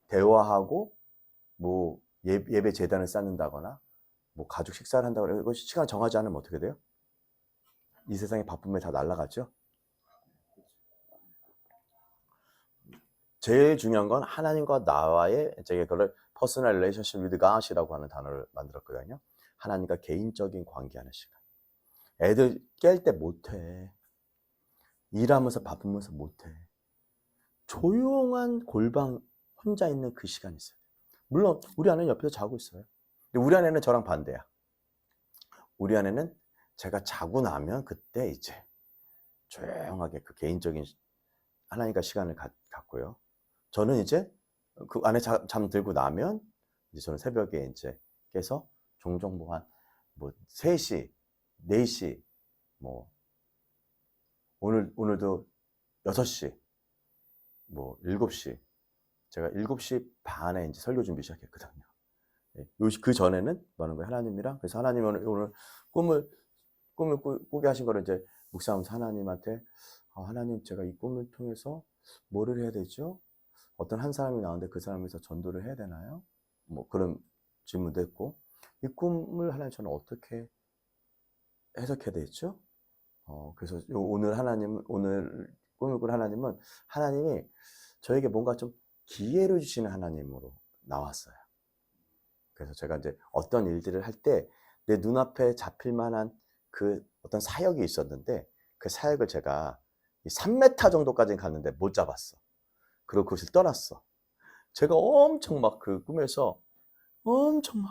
대화하고 뭐 예배 재단을 쌓는다거나 뭐 가족 식사를 한다거나 이거 시간 정하지 않으면 어떻게 돼요? 이 세상의 바쁨에 다 날아가죠. 제일 중요한 건 하나님과 나와의 제가 그걸 퍼스널 릴레이션십 위드 갓이라고 하는 단어를 만들었거든요. 하나님과 개인적인 관계하는 시간. 애들 깰 때 못해. 일하면서 바쁘면서 못해. 조용한 골방 혼자 있는 그 시간이 있어요. 물론 우리 아내는 옆에서 자고 있어요. 근데 우리 아내는 저랑 반대야. 우리 아내는 제가 자고 나면 그때 이제 조용하게 그 개인적인 하나님과 시간을 갖고요. 저는 이제 그 안에 잠들고 나면 이제 저는 새벽에 이제 깨서 종종 뭐 3시, 4시, 뭐 오늘도 6시, 뭐 7시, 제가 7시 반에 이제 설교 준비 시작했거든요. 그 전에는 뭐 하는 거예요? 하나님이랑. 그래서 하나님이 오늘 꿈을 꾸게 하신 거를 이제 묵상하면서 하나님한테 하나님 제가 이 꿈을 통해서 뭐를 해야 되죠? 어떤 한 사람이 나오는데 그 사람에서 전도를 해야 되나요? 뭐 그런 질문도 했고 이 꿈을 하나님 저는 어떻게 해석해야 되죠? 그래서 오늘 꿈을 꾼 하나님은 하나님이 저에게 뭔가 좀 기회를 주시는 하나님으로 나왔어요. 그래서 제가 이제 어떤 일들을 할 때 내 눈앞에 잡힐 만한 그 어떤 사역이 있었는데 그 사역을 제가 3m 정도까지 갔는데 못 잡았어. 그리고 그것을 떠났어. 제가 엄청 막 그 꿈에서 엄청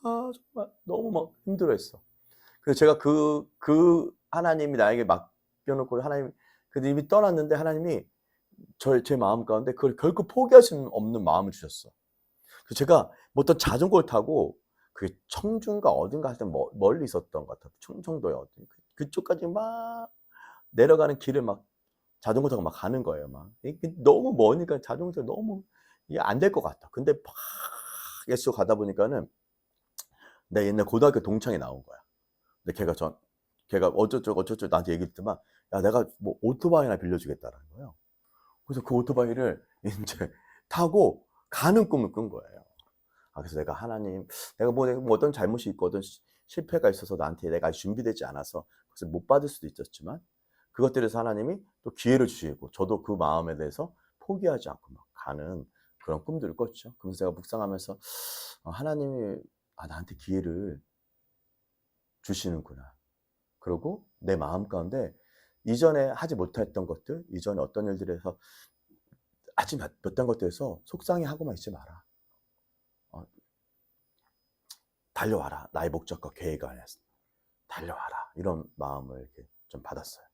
정말 너무 막 힘들어했어. 그래서 제가 그 하나님이 나에게 맡겨놓고 하나님 근데 이미 떠났는데 하나님이 제 마음 가운데 그걸 결코 포기할 수 없는 마음을 주셨어. 그래서 제가 뭐 어떤 자전거를 타고 그 청주인가 어딘가 할 때 멀리 있었던 것 같아. 충청도에 어디 그쪽까지 막 내려가는 길을 막 자전거 타고 막 가는 거예요. 막 너무 머니까 자전거 너무 이게 안 될 것 같아. 근데 막 계속 가다 보니까는 내 옛날 고등학교 동창이 나온 거야. 근데 걔가 어쩌고 나한테 얘기했더만 야 내가 뭐 오토바이나 빌려주겠다라는 거예요. 그래서 그 오토바이를 이제 타고 가는 꿈을 꾼 거예요. 그래서 내가 하나님, 내가 뭐 어떤 잘못이 있고 어떤 실패가 있어서 나한테 내가 준비되지 않아서 그래서 못 받을 수도 있었지만 그것들에서 하나님이 또 기회를 주시고 저도 그 마음에 대해서 포기하지 않고 막 가는 그런 꿈들을 꿨죠. 그래서 제가 묵상하면서 하나님이 나한테 기회를 주시는구나. 그리고 내 마음 가운데 이전에 하지 못했던 것들, 이전에 어떤 일들에서 하지 못한 것들에서 속상해하고만 있지 마라. 달려와라. 나의 목적과 계획 안에서 달려와라. 이런 마음을 이렇게 좀 받았어요.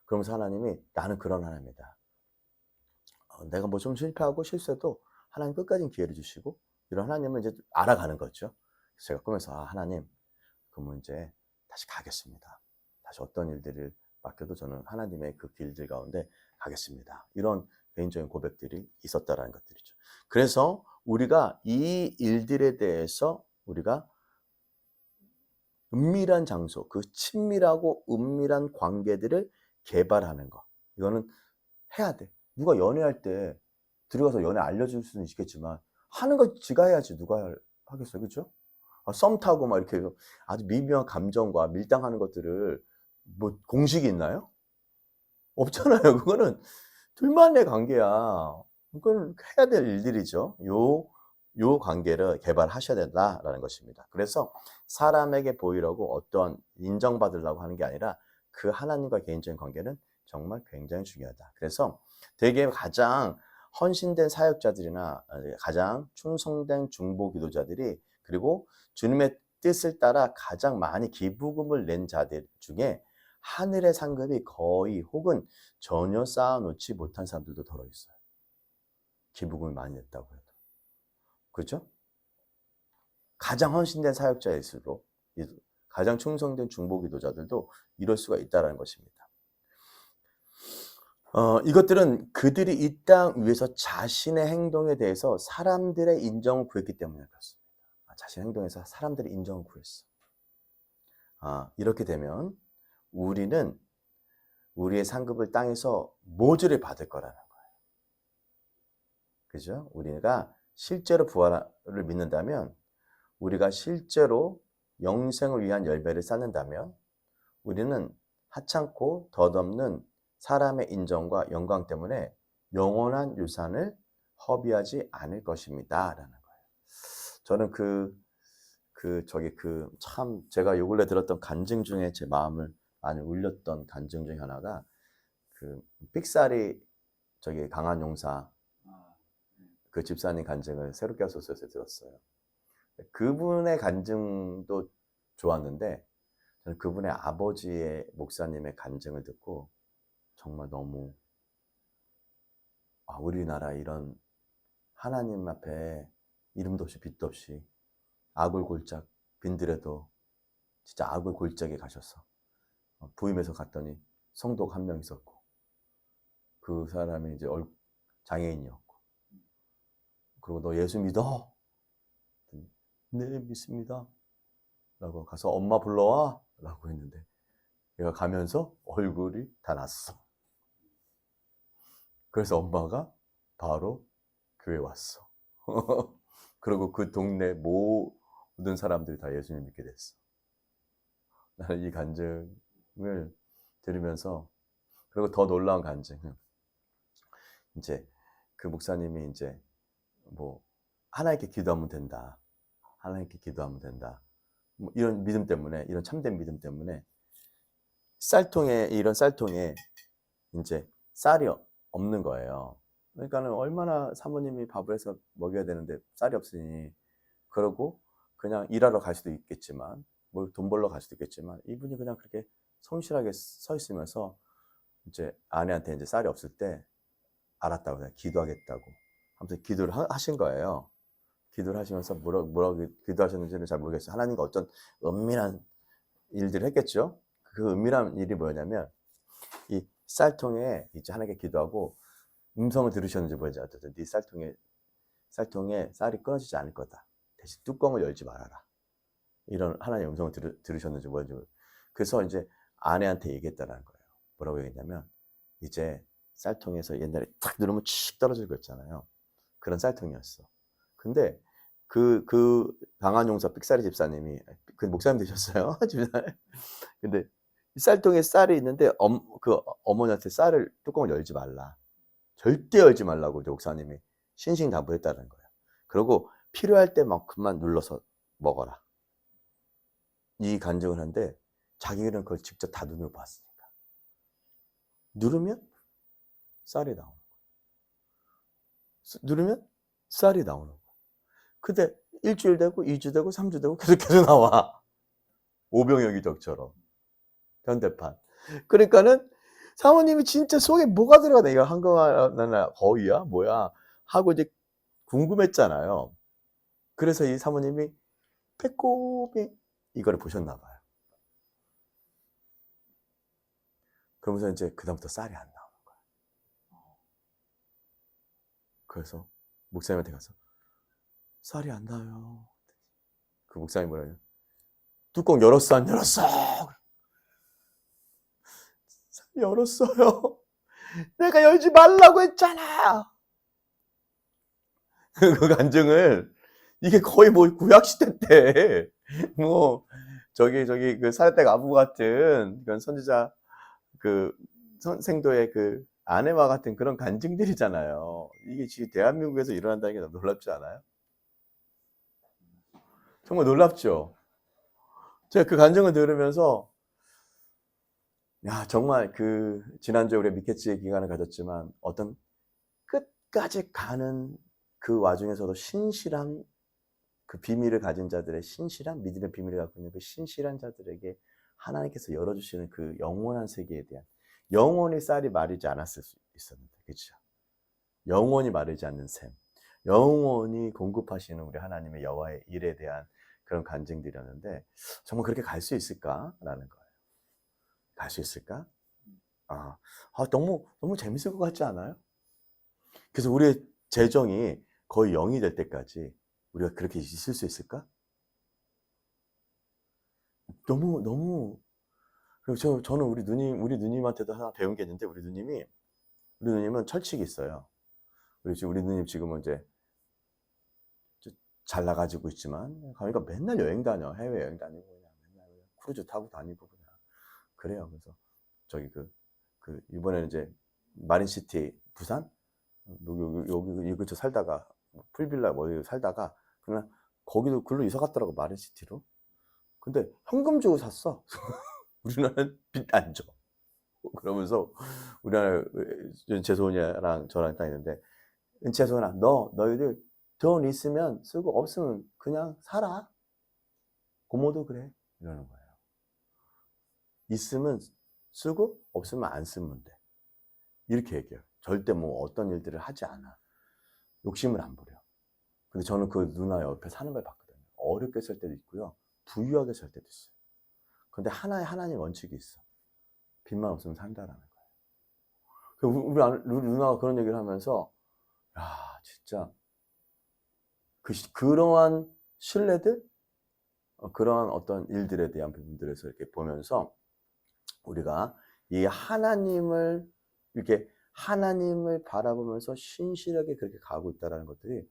그러면서 하나님이 나는 그런 하나님이다. 내가 뭐 좀 실패하고 실수해도 하나님 끝까지 기회를 주시고 이런 하나님을 이제 알아가는 거죠. 제가 꿈에서 하나님 그러면 이제 다시 가겠습니다. 다시 어떤 일들을 맡겨도 저는 하나님의 그 길들 가운데 가겠습니다. 이런 개인적인 고백들이 있었다라는 것들이죠. 그래서 우리가 이 일들에 대해서 우리가 은밀한 장소, 그 친밀하고 은밀한 관계들을 개발하는 거. 이거는 해야 돼. 누가 연애할 때 들어가서 연애 알려줄 수는 있겠지만 하는 거 지가 해야지 누가 하겠어요. 그렇죠? 썸 타고 막 이렇게 아주 미묘한 감정과 밀당하는 것들을 뭐 공식이 있나요? 없잖아요. 그거는 둘만의 관계야. 그건 해야 될 일들이죠. 요 관계를 개발하셔야 된다라는 것입니다. 그래서 사람에게 보이려고 어떤 인정받으려고 하는 게 아니라 그 하나님과 개인적인 관계는 정말 굉장히 중요하다. 그래서 되게 가장 헌신된 사역자들이나 가장 충성된 중보 기도자들이 그리고 주님의 뜻을 따라 가장 많이 기부금을 낸 자들 중에 하늘의 상급이 거의 혹은 전혀 쌓아놓지 못한 사람들도 덜어 있어요. 기부금을 많이 냈다고 해도. 그렇죠? 가장 헌신된 사역자일수록 가장 충성된 중보 기도자들도 이럴 수가 있다는 것입니다. 이것들은 그들이 이 땅 위에서 자신의 행동에 대해서 사람들의 인정을 구했기 때문에 그렇습니다. 자신의 행동에서 사람들의 인정을 구했어. 이렇게 되면 우리는 우리의 상급을 땅에서 모조리 받을 거라는 거예요. 그죠? 우리가 실제로 부활을 믿는다면, 우리가 실제로 영생을 위한 열매를 쌓는다면 우리는 하찮고 덧없는 사람의 인정과 영광 때문에 영원한 유산을 허비하지 않을 것입니다. 라는 거예요. 저는 참 제가 요 근래 들었던 간증 중에 제 마음을 많이 울렸던 간증 중에 하나가 삑사리 강한 용사 그 집사님 간증을 새롭게 하소서에서 들었어요. 그분의 간증도 좋았는데 저는 그분의 아버지의 목사님의 간증을 듣고 정말 너무 우리나라 이런 하나님 앞에 이름도 없이 빛도 없이 아굴골짝 빈들에도 진짜 아굴골짝에 가셔서 부임해서 갔더니 성도가 한 명 있었고 그 사람이 이제 장애인이었고 그리고 너 예수 믿어? 네 믿습니다 라고 가서 엄마 불러와 라고 했는데 얘가 가면서 얼굴이 다 났어. 그래서 엄마가 바로 교회 왔어. 그리고 그 동네 모든 사람들이 다 예수님 믿게 됐어. 나는 이 간증을 들으면서, 그리고 더 놀라운 간증은 이제 그 목사님이 이제 하나님께 기도하면 된다. 하나님께 기도하면 된다. 이런 믿음 때문에, 이런 참된 믿음 때문에 이런 쌀통에 이제 쌀이 없는 거예요. 그러니까는 얼마나 사모님이 밥을 해서 먹여야 되는데 쌀이 없으니, 그러고 그냥 일하러 갈 수도 있겠지만, 돈 벌러 갈 수도 있겠지만, 이분이 그냥 그렇게 성실하게 서 있으면서 이제 아내한테 이제 쌀이 없을 때 알았다고, 그냥 기도하겠다고 아무튼 기도를 하신 거예요. 기도를 하시면서 뭐라고 기도하셨는지는 잘 모르겠어요. 하나님과 어떤 은밀한 일들을 했겠죠. 그 은밀한 일이 뭐냐면 이 쌀통에 이제 하나님께 기도하고 음성을 들으셨는지 모르지 어쨌든 네 쌀통에 쌀이 끊어지지 않을 거다. 대신 뚜껑을 열지 말아라. 이런 하나님의 음성을 들으셨는지 모르지. 그래서 이제 아내한테 얘기했다는 거예요. 뭐라고 얘기했냐면 이제 쌀통에서 옛날에 탁 누르면 칙 떨어질 거 있잖아요. 그런 쌀통이었어. 근데 그 방한용사 삑사리 집사님이 그 목사님 되셨어요. 근데 이 쌀통에 쌀이 있는데 그 어머니한테 뚜껑을 열지 말라. 절대 열지 말라고 이제 목사님이 신신당부했다는 거예요. 그리고 필요할 때만큼만 눌러서 먹어라. 이 간증을 하는데 자기는 그걸 직접 다 눈으로 봤으니까. 누르면 쌀이 나오는 거예요. 누르면 쌀이 나오는 거예요. 근데 1주일 되고 2주 되고 3주 되고 계속 나와. 오병여기적처럼. 현대판. 그러니까는 사모님이 진짜 속에 뭐가 들어가나, 이거 한국어나 거위야 뭐야 하고 이제 궁금했잖아요. 그래서 이 사모님이 빼꼼히 이거를 보셨나 봐요. 그러면서 이제 그다음부터 쌀이 안 나오는 거야. 그래서 목사님한테 가서 쌀이 안 나요. 그 목사님 뭐라 해요? 뚜껑 열었어 안 열었어? 열었어요. 내가 열지 말라고 했잖아. 그 간증을 이게 거의 뭐 구약시대 때 뭐 저기 그 사렙대 아부 같은 그런 선지자 그 생도의 그 아내와 같은 그런 간증들이잖아요. 이게 지금 대한민국에서 일어난다는 게 너무 놀랍지 않아요? 정말 놀랍죠. 제가 그 간증을 들으면서 야 정말 그 지난주에 우리가 미케치의 기간을 가졌지만 어떤 끝까지 가는 그 와중에서도 신실한 그 비밀을 가진 자들의 신실한 믿음의 비밀을 갖고 있는 그 신실한 자들에게 하나님께서 열어주시는 그 영원한 세계에 대한 영원히 쌀이 마르지 않았을 수 있었는데 그렇죠? 영원히 마르지 않는 샘, 영원히 공급하시는 우리 하나님의 여호와의 일에 대한 그런 간증들이었는데 정말 그렇게 갈 수 있을까라는 거예요. 갈 수 있을까? 너무 재밌을 것 같지 않아요? 그래서 우리의 재정이 거의 0이 될 때까지 우리가 그렇게 있을 수 있을까? 너무 저는 우리 누님한테도 하나 배운 게 있는데 우리 누님은 철칙이 있어요. 우리 누님 지금은 이제 잘 나가지고 있지만 그러니까 맨날 여행 다녀. 해외 여행 다니고 그냥 맨날 크루즈 타고 다니고 그냥 그래요. 그래서 저기 그 이번에는 이제 마린시티 부산 여기 근처 살다가 풀빌라 뭐 어디 살다가 그냥 거기도 글로 이사 갔더라고 마린시티로. 근데 현금 주고 샀어. 우리나라는 빚 안 줘. 그러면서 우리나라 재소녀랑 저랑 딱 있는데 재소녀 너희들 돈 있으면 쓰고 없으면 그냥 살아. 고모도 그래 이러는 거예요. 있으면 쓰고 없으면 안 쓰면 돼. 이렇게 얘기해요. 절대 뭐 어떤 일들을 하지 않아. 욕심을 안 부려. 근데 저는 그 누나 옆에 사는 걸 봤거든요. 어렵게 살 때도 있고요. 부유하게 살 때도 있어요. 근데 하나님 원칙이 있어. 빚만 없으면 산다라는 거예요. 우리 누나가 그런 얘기를 하면서 야 진짜 그러한 신뢰들 그러한 어떤 일들에 대한 부분들에서 이렇게 보면서 우리가 이 하나님을 이렇게 하나님을 바라보면서 신실하게 그렇게 가고 있다는 것들이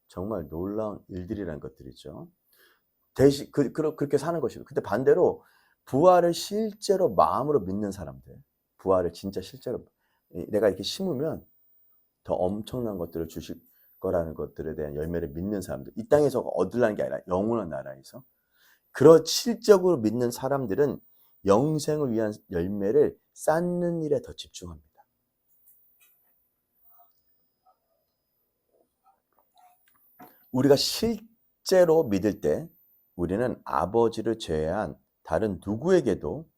정말 놀라운 일들이라는 것들이죠. 대신 그렇게 사는 것이고 근데 반대로 부활을 실제로 마음으로 믿는 사람들 부활을 진짜 실제로 내가 이렇게 심으면 더 엄청난 것들을 주실 거라는 것들에 대한 열매를 믿는 사람들 이 땅에서 얻으려는 게 아니라 영원한 나라에서 그런 실적으로 믿는 사람들은 영생을 위한 열매를 쌓는 일에 더 집중합니다. 우리가 실제로 믿을 때 우리는 아버지를 제외한 다른 누구에게도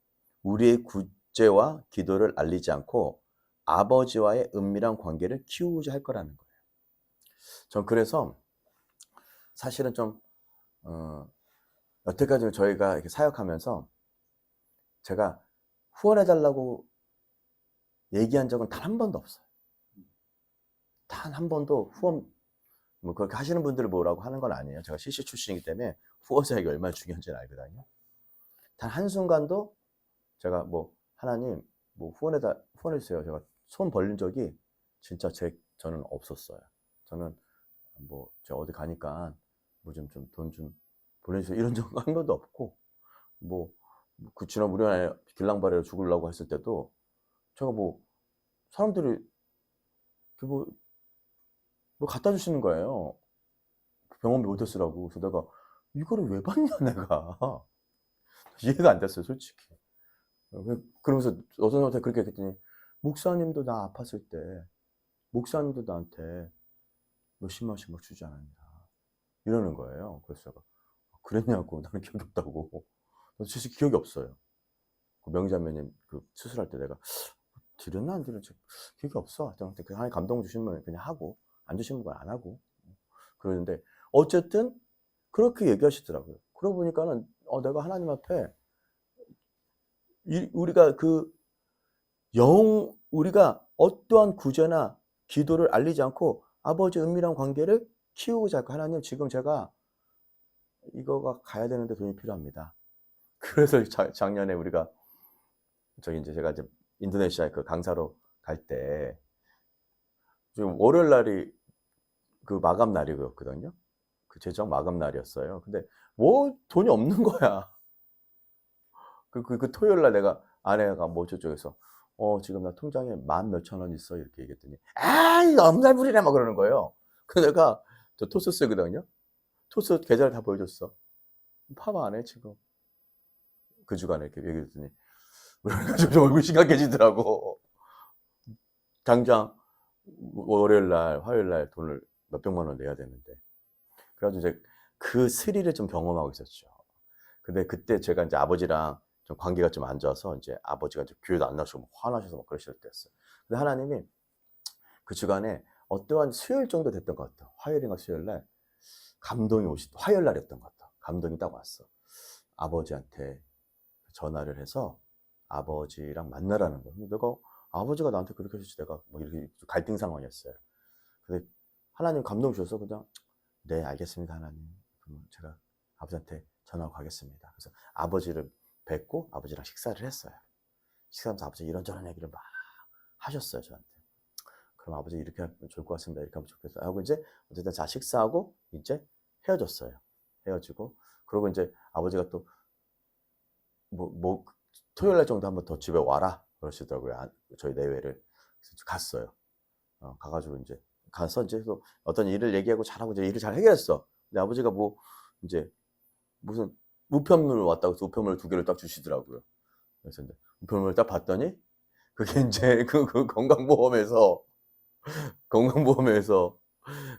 우리의 구제와 기도를 알리지 않고 아버지와의 은밀한 관계를 키우고자 할 거라는 거예요. 전 그래서 사실은 좀 여태까지 저희가 이렇게 사역하면서 제가 후원해달라고 얘기한 적은 단 한 번도 없어요. 단 한 번도 후원 뭐 그렇게 하시는 분들을 뭐라고 하는 건 아니에요. 제가 CC 출신이기 때문에 후원자에게 얼마나 중요한지는 알거든요. 단 한순간도 제가 뭐 하나님 뭐 후원해주세요. 제가 손 벌린 적이 진짜 저는 없었어요. 저는 뭐 제가 어디 가니까 뭐 좀 돈 좀 보내주세요 이런 적 한 번도 없고 뭐 그 지난 우리나라에 길랑바리로 죽으려고 했을 때도 제가 뭐 사람들이 뭐 갖다 주시는 거예요. 병원비 어디다 쓰라고. 그래서 내가 이거를 왜 받냐 내가. 이해가 안 됐어요 솔직히. 그러면서 어떤 사람한테 그렇게 했더니 목사님도 나 아팠을 때 목사님도 나한테 몇십만 원씩 막 주지 않았냐 이러는 거예요. 그래서 제가 그랬냐고. 나는 기억이 없다고. 사실 기억이 없어요. 그 명자매님 그 수술할 때 내가 드렸나 안 드렸나 기억이 없어. 그 하나님 감동 주시면 그냥 하고 안 주시는 건 안 하고 그러는데 어쨌든 그렇게 얘기하시더라고요. 그러고 보니까는 내가 하나님 앞에 우리가 그 우리가 어떠한 구제나 기도를 알리지 않고 아버지의 은밀한 관계를 키우고자 할 거. 하나님, 지금 제가 이거가 가야 되는데 돈이 필요합니다. 그래서 작년에 우리가 이제 제가 이제 인도네시아에 그 강사로 갈 때 지금 월요일 날이 그 마감 날이었거든요. 그 재정 마감 날이었어요. 근데 뭐 돈이 없는 거야. 그 토요일 날 내가 아내가 뭐 저쪽에서 지금 나 통장에 10,000몇천 원 있어 이렇게 얘기했더니 이거 엄살 부리네 막 그러는 거예요. 그래서 내가 저 토스 쓰거든요. 토스 계좌를 다 보여줬어. 파마 안 해 지금. 그 주간에 이렇게 얘기했더니 그래가지고 좀 얼굴이 심각해지더라고. 당장 월요일 날, 화요일 날 돈을 몇백만 원 내야 되는데. 그래가지고 이제 그 스릴을 좀 경험하고 있었죠. 근데 그때 제가 이제 아버지랑 좀 관계가 좀 안 좋아서 이제 아버지가 이제 교회도 안 나오시고 화나셔서 막 그러실 때였어요. 근데 하나님이 그 주간에 어떠한 수요일 정도 됐던 것 같아요. 화요일인가 수요일 날 감동이 화요일 날이었던 것 같아요. 감동이 딱 왔어. 아버지한테 전화를 해서 아버지랑 만나라는 거예요. 내가 아버지가 나한테 그렇게 해주지 내가 뭐 이렇게 갈등 상황이었어요. 근데 하나님 감동 주셔서 그냥 네 알겠습니다 하나님. 그럼 제가 아버지한테 전화하고 가겠습니다. 그래서 아버지를 뵙고 아버지랑 식사를 했어요. 식사하면서 아버지 이런저런 얘기를 막 하셨어요 저한테. 그럼 아버지 이렇게 하면 좋을 것 같습니다. 이렇게 하면 좋겠어요. 하고 이제 어쨌든 자 식사하고 이제 헤어졌어요. 헤어지고 그러고 이제 아버지가 또 뭐 토요일 날 정도 한번 더 집에 와라 그러시더라고요. 저희 내외를. 그래서 갔어요. 가가지고 이제 가서 이제 또 어떤 일을 얘기하고 잘하고 이제 일을 잘 해결했어. 근데 아버지가 뭐 이제 무슨 우편물을 왔다고 해서 우편물 2개를 딱 주시더라고요. 그래서 이제 우편물을 딱 봤더니 그게 이제 그 건강보험에서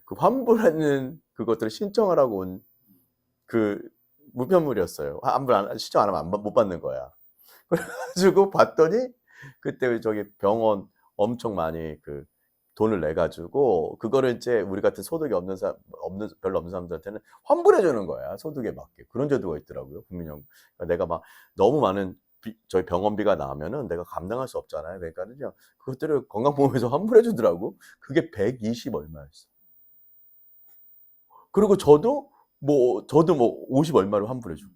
그 환불하는 그것들을 신청하라고 온 그 우편물이었어요. 신청 안 하면 못 받는 거야. 그래가지고 봤더니 그때 저기 병원 엄청 많이 그 돈을 내 가지고 그거를 이제 우리 같은 소득이 별로 없는 사람들한테는 환불해 주는 거야. 소득에 맞게. 그런 제도가 있더라고요. 국민연금. 그러니까 내가 막 너무 많은 저희 병원비가 나오면은 내가 감당할 수 없잖아요. 그러니까는요. 그것들을 건강보험에서 환불해 주더라고. 그게 120 얼마였어. 그리고 저도 뭐 50 얼마를 환불해 주고.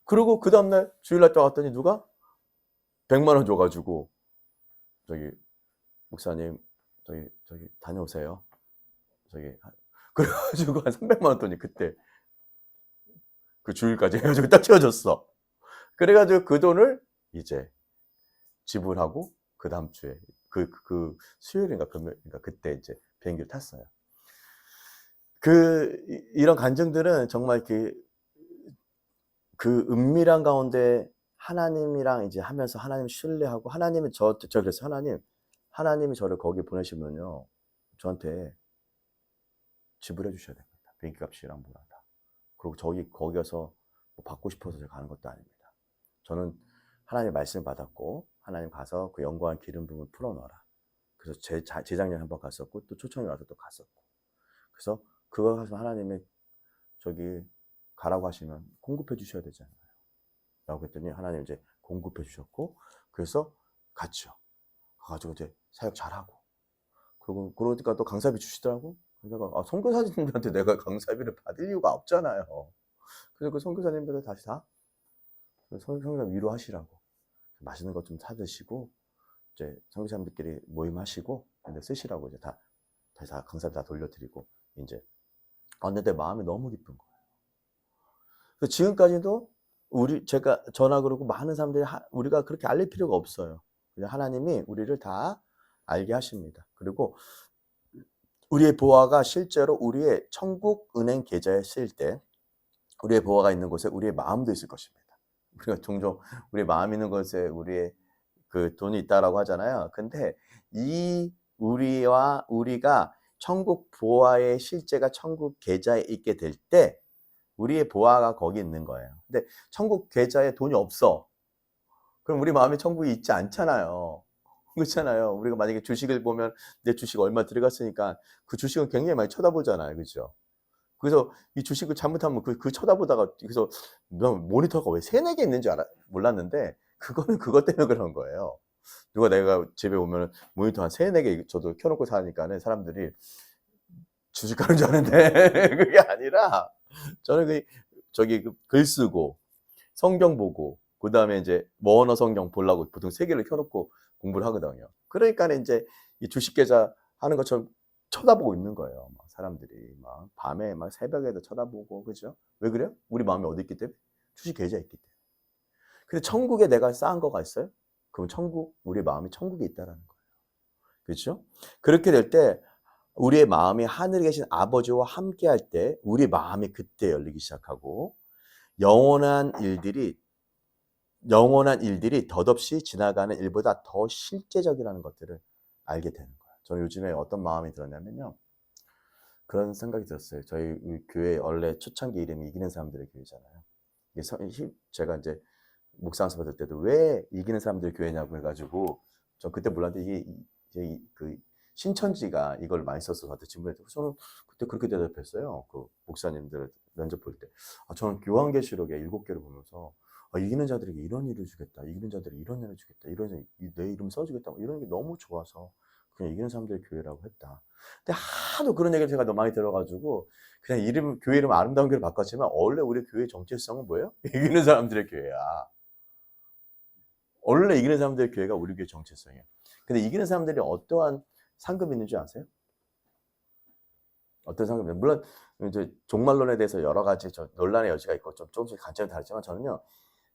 그리고 그 다음 날 주일날 딱 왔더니 누가 100만 원 줘 가지고 저기 목사님 저기 다녀오세요. 저기 그래 가지고 한 300만 원 돈이 그때 그 주일까지 해 가지고 딱 채워졌어. 그래 가지고 그 돈을 이제 지불하고 그다음 주에 그 수요일인가 금요일인가 그때 이제 비행기를 탔어요. 이런 간증들은 정말 그 은밀한 가운데 하나님이랑 이제 하면서 하나님 신뢰하고 하나님이 저 그래서 하나님이 저를 거기 보내시면요. 저한테 지불해 주셔야 됩니다. 비행기 값이랑 뭐랑 다. 그리고 거기 가서 뭐 받고 싶어서 제가 가는 것도 아닙니다. 저는 하나님의 말씀을 받았고 하나님 가서 그 영광의 기름 부음을 풀어넣어라. 그래서 재작년에 한번 갔었고 또 초청이 와서 또 갔었고. 그래서 그거 가서 하나님이 저기 가라고 하시면 공급해 주셔야 되잖아요. 라고 했더니 하나님 이제 공급해 주셨고 그래서 갔죠. 가가지고 이제 사역 잘하고 그러니까 또 강사비 주시더라고. 그래서 선교사님들한테 내가 강사비를 받을 이유가 없잖아요. 그래서 그 선교사님들 다시 다 선교사 위로하시라고 맛있는 것 좀 사드시고 이제 선교사님들끼리 모임하시고 근데 쓰시라고 이제 다시 다 강사비 다 돌려드리고 이제 왔는데 마음이 너무 기쁜 거예요. 그래서 지금까지도 제가 전화 그러고 많은 사람들이 우리가 그렇게 알릴 필요가 없어요. 그냥 하나님이 우리를 다 알게 하십니다. 그리고 우리의 보화가 실제로 우리의 천국 은행 계좌에 쓰일 때 우리의 보화가 있는 곳에 우리의 마음도 있을 것입니다. 우리가 종종 우리의 마음 있는 곳에 우리의 그 돈이 있다라고 하잖아요. 근데 우리가 천국 보화의 실제가 천국 계좌에 있게 될 때 우리의 보화가 거기 있는 거예요. 근데 천국 계좌에 돈이 없어. 그럼 우리 마음에 천국이 있지 않잖아요. 그렇잖아요. 우리가 만약에 주식을 보면 내 주식 얼마 들어갔으니까 그 주식은 굉장히 많이 쳐다보잖아요. 그죠? 그래서 이 주식을 잘못하면 그 쳐다보다가 그래서 모니터가 왜 3-4개 있는 줄 몰랐는데 그거는 그것 때문에 그런 거예요. 누가 내가 집에 오면 모니터 한 3-4개 저도 켜놓고 사니까는 사람들이 주식 하는 줄 아는데 그게 아니라 저는 저기 글 쓰고 성경 보고 그다음에 이제 원어 성경 보려고 보통 3개를 켜놓고 공부를 하거든요. 그러니까 이제 이 주식 계좌 하는 것처럼 쳐다보고 있는 거예요. 막 사람들이 막 밤에 막 새벽에도 쳐다보고 그죠? 왜 그래요? 우리 마음이 어디 있기 때문에 주식 계좌에 있기 때문에. 근데 천국에 내가 쌓은 거가 있어요? 그럼 우리 마음이 천국에 있다라는 거예요. 그렇죠? 그렇게 될 때 우리의 마음이 하늘에 계신 아버지와 함께 할 때 우리 마음이 그때 열리기 시작하고 영원한 일들이 덧없이 지나가는 일보다 더 실제적이라는 것들을 알게 되는 거예요. 저는 요즘에 어떤 마음이 들었냐면요. 그런 생각이 들었어요. 저희 교회 원래 초창기 이름이 이기는 사람들의 교회잖아요. 제가 이제 묵상서 받을 때도 왜 이기는 사람들 교회냐고 해가지고 저 그때 몰랐는데 이게 그 신천지가 이걸 많이 써서 저한테 질문했고 저는 그때 그렇게 대답했어요. 그 목사님들 면접 볼 때. 저는 요한계시록에 7개를 보면서 이기는 자들에게 이런 일을 주겠다. 이기는 자들에게 이런 일을 주겠다. 내 이름 써주겠다. 이런 게 너무 좋아서 그냥 이기는 사람들의 교회라고 했다. 근데 하도 그런 얘기를 제가 너무 많이 들어가지고 그냥 교회 이름 아름다운 교회로 바꿨지만 원래 우리 교회 정체성은 뭐예요? 이기는 사람들의 교회야. 원래 이기는 사람들의 교회가 우리 교회 정체성이에요. 근데 이기는 사람들이 어떠한 상급이 있는 줄 아세요? 어떤 상급이 있는 물론 이제 종말론에 대해서 여러 가지 논란의 여지가 있고 조금씩 관점이 다르지만 저는요.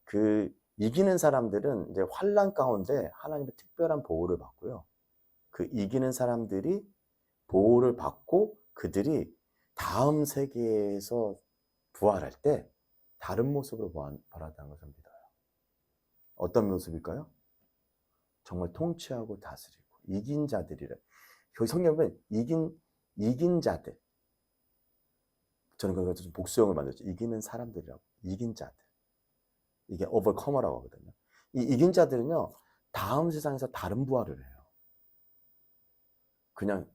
그 이기는 사람들은 이제 환난 가운데 하나님의 특별한 보호를 받고요. 그 이기는 사람들이 보호를 받고 그들이 다음 세계에서 부활할 때 다른 모습으로 부활한다는 것을 믿어요. 어떤 모습일까요? 정말 통치하고 다스리고 이긴 자들이래. 여기 성경은 이긴 자들. 저는 그걸 좀 복수형을 만들었죠. 이기는 사람들이라고. 이긴 자들. 이게 overcomer라고 하거든요. 이 이긴 자들은요. 다음 세상에서 다른 부활을 해요. 그냥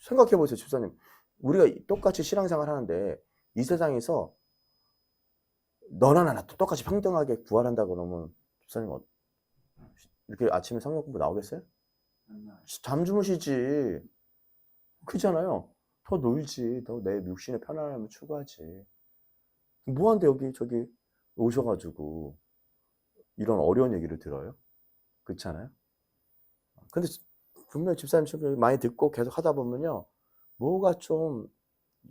생각해 보세요, 집사님. 우리가 똑같이 신앙생활 하는데 이 세상에서 너나 나나 똑같이 평등하게 부활한다 그러면 집사님 이렇게 아침에 성경 공부 나오겠어요? 잠 주무시지. 그렇잖아요. 더 놀지. 더 내 육신의 편안함을 추구하지. 뭐한데 저기 오셔가지고 이런 어려운 얘기를 들어요? 그렇지 않아요? 근데 분명히 집사님 많이 듣고 계속 하다 보면요. 뭐가 좀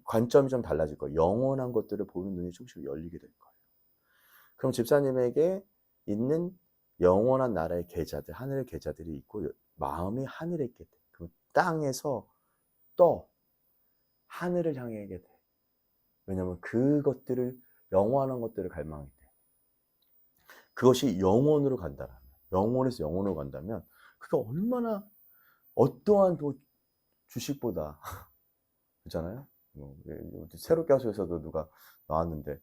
관점이 좀 달라질 거예요. 영원한 것들을 보는 눈이 조금씩 열리게 될 거예요. 그럼 집사님에게 있는 영원한 나라의 계좌들, 하늘의 계좌들이 있고 마음이 하늘에 있게 돼. 그럼 땅에서 또 하늘을 향해 게 돼. 왜냐하면 그것들을 영원한 것들을 갈망하기 때문에. 그것이 영원으로 간다면, 영원에서 영원으로 간다면 그게 얼마나 어떠한 주식보다 그렇잖아요. 새롭게 하소에서도 누가 나왔는데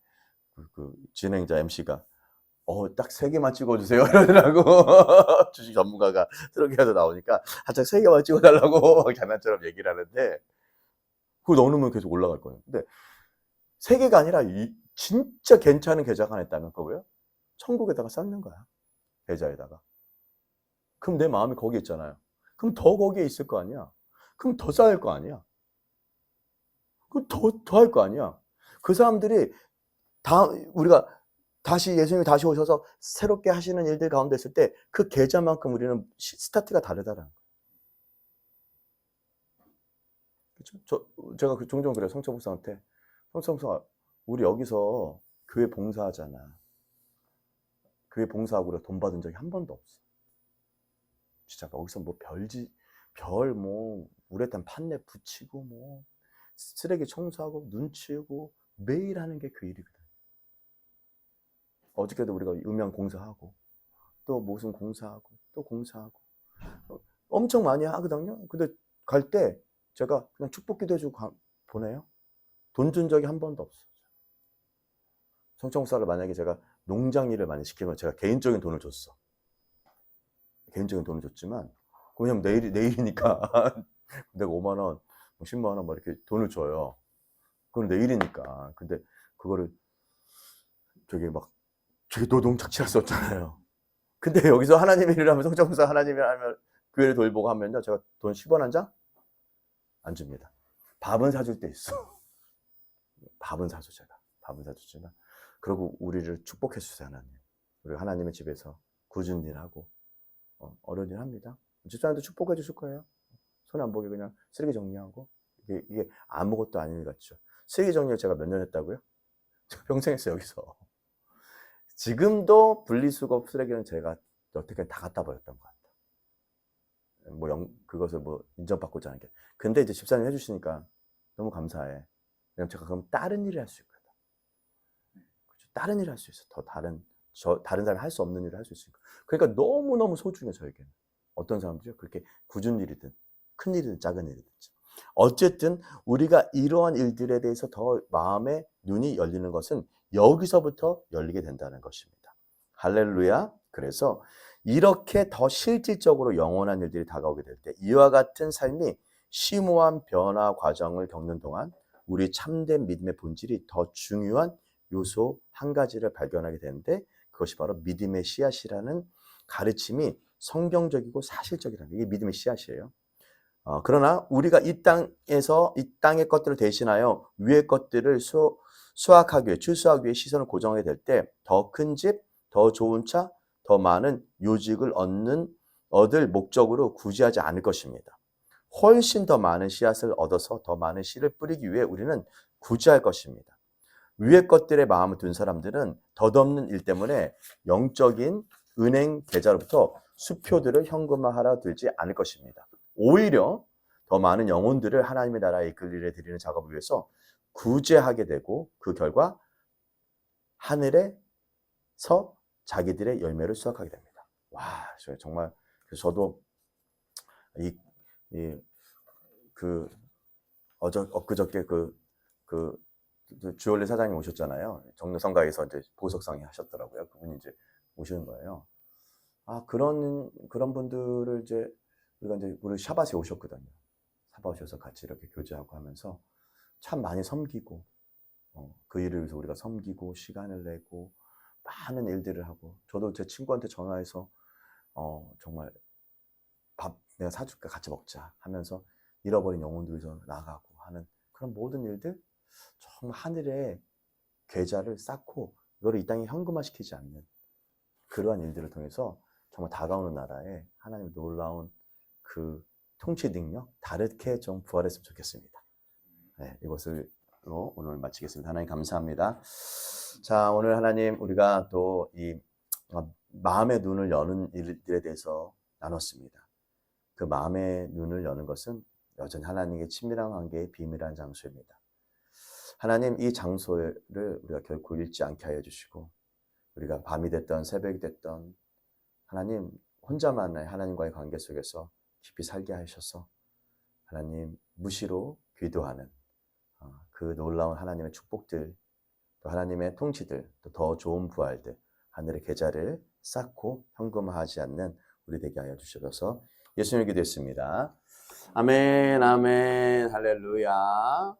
그 진행자 MC가 딱 3개만 찍어주세요 이러더라고. 주식 전문가가 새롭게 해서 나오니까 딱 3개만 찍어달라고 장난처럼 얘기를 하는데 그거 넣어놓으면 계속 올라갈 거예요. 근데 3개가 아니라 진짜 괜찮은 계좌가 하나 있다면 그거예요? 천국에다가 쌓는 거야. 계좌에다가. 그럼 내 마음이 거기에 있잖아요. 그럼 더 거기에 있을 거 아니야. 그럼 더 쌓일 거 아니야. 그럼 더 할 거 아니야. 그 사람들이 우리가 예수님이 다시 오셔서 새롭게 하시는 일들 가운데 있을 때 그 계좌만큼 우리는 스타트가 다르다라는 거예요. 그렇죠? 제가 종종 그래요. 성철 목사한테. 성철 목사, 우리 여기서 교회 봉사하잖아. 교회 봉사하고 우리가 돈 받은 적이 한 번도 없어. 진짜 여기서 우레탄 판내 붙이고 쓰레기 청소하고 눈 치우고 매일 하는 게 그 일이거든. 어저께도 우리가 음향 공사하고 또 무슨 공사하고 또 공사하고 엄청 많이 하거든요. 근데 갈 때 제가 그냥 축복기도 해주고 보내요. 돈 준 적이 한 번도 없어. 성청사를 만약에 제가 농장 일을 많이 시키면 제가 개인적인 돈을 줬어. 개인적인 돈을 줬지만 왜냐면 내일이니까 내가 5만 원, 10만 원 이렇게 돈을 줘요. 그건 내일이니까. 근데 그거를 저기 노동착취할 수 없잖아요. 근데 여기서 하나님의 일을 하면 성정사 하나님의 하면 교회를 돌보고 하면요. 제가 돈 10원 한 장? 안 줍니다. 밥은 사줄 때 있어. 밥은 사줘 제가. 밥은 사주지만 그리고 우리를 축복해 주세요 하나님. 우리 하나님의 집에서 굳은 일하고 어려운 일 합니다. 집사람도 축복해 주실 거예요. 손 안 보게 그냥 쓰레기 정리하고 이게 아무것도 아닌 일 같죠. 쓰레기 정리를 제가 몇 년 했다고요? 평생 했어요 여기서. 지금도 분리수거 쓰레기는 제가 여태까지 다 갖다 버렸던 것 같아요. 그것을 인정받고자 하는 게. 근데 이제 집사님 해주시니까 너무 감사해. 왜냐면 제가 그럼 다른 일을 할 수 있거든. 그렇죠? 다른 일을 할 수 있어. 더 다른 사람이 할 수 없는 일을 할 수 있으니까. 그러니까 너무너무 소중해 저에게는. 어떤 사람들이요? 그렇게 굳은 일이든 큰 일이든 작은 일이든지. 어쨌든 우리가 이러한 일들에 대해서 더 마음의 눈이 열리는 것은 여기서부터 열리게 된다는 것입니다. 할렐루야. 그래서 이렇게 더 실질적으로 영원한 일들이 다가오게 될 때 이와 같은 삶이 심오한 변화 과정을 겪는 동안 우리 참된 믿음의 본질이 더 중요한 요소 한 가지를 발견하게 되는데 그것이 바로 믿음의 씨앗이라는 가르침이 성경적이고 사실적이라는 게 이게 믿음의 씨앗이에요. 그러나 우리가 이 땅의 것들을 대신하여 위의 것들을 수확하기 위해 출수하기 위해 시선을 고정하게 될 때 더 큰 집, 더 좋은 차, 더 많은 요직을 얻을 목적으로 구제하지 않을 것입니다. 훨씬 더 많은 씨앗을 얻어서 더 많은 씨를 뿌리기 위해 우리는 구제할 것입니다. 위의 것들에 마음을 둔 사람들은 덧없는 일 때문에 영적인 은행 계좌로부터 수표들을 현금화하러 들지 않을 것입니다. 오히려 더 많은 영혼들을 하나님의 나라에 이끌 일에 드리는 작업을 위해서 구제하게 되고 그 결과 하늘에서 자기들의 열매를 수확하게 됩니다. 와, 정말 저도 엊그저께 주얼리 사장님 오셨잖아요. 정로성가에서 이제 보석상에 하셨더라고요. 그분이 이제 오시는 거예요. 그런 분들을 이제 우리 샤바스에 오셨거든요. 샤바스에 오셔서 같이 이렇게 교제하고 하면서 참 많이 섬기고, 그 일을 위해서 우리가 섬기고, 시간을 내고, 많은 일들을 하고, 저도 제 친구한테 전화해서, 정말 밥 내가 사줄까 같이 먹자 하면서 잃어버린 영혼들 위해서 나가고 하는 그런 모든 일들, 정말 하늘의 계좌를 쌓고, 이거를 이 땅에 현금화시키지 않는 그러한 일들을 통해서 정말 다가오는 나라에 하나님의 놀라운 그 통치 능력 다르게 좀 부활했으면 좋겠습니다. 네, 이것으로 오늘 마치겠습니다. 하나님 감사합니다. 자, 오늘 하나님 우리가 또 이 마음의 눈을 여는 일들에 대해서 나눴습니다. 그 마음의 눈을 여는 것은 여전히 하나님의 친밀한 관계의 비밀한 장소입니다. 하나님 이 장소를 우리가 결코 잃지 않게 하여 주시고 우리가 밤이 됐던 새벽이 됐던 하나님 혼자만의 하나님과의 관계 속에서 깊이 살게 하셔서 하나님 무시로 기도하는 그 놀라운 하나님의 축복들 또 하나님의 통치들 또 더 좋은 부활들 하늘의 계좌를 쌓고 현금화하지 않는 우리 되게 하여 주셔서 예수님의 기도했습니다. 아멘 아멘 할렐루야.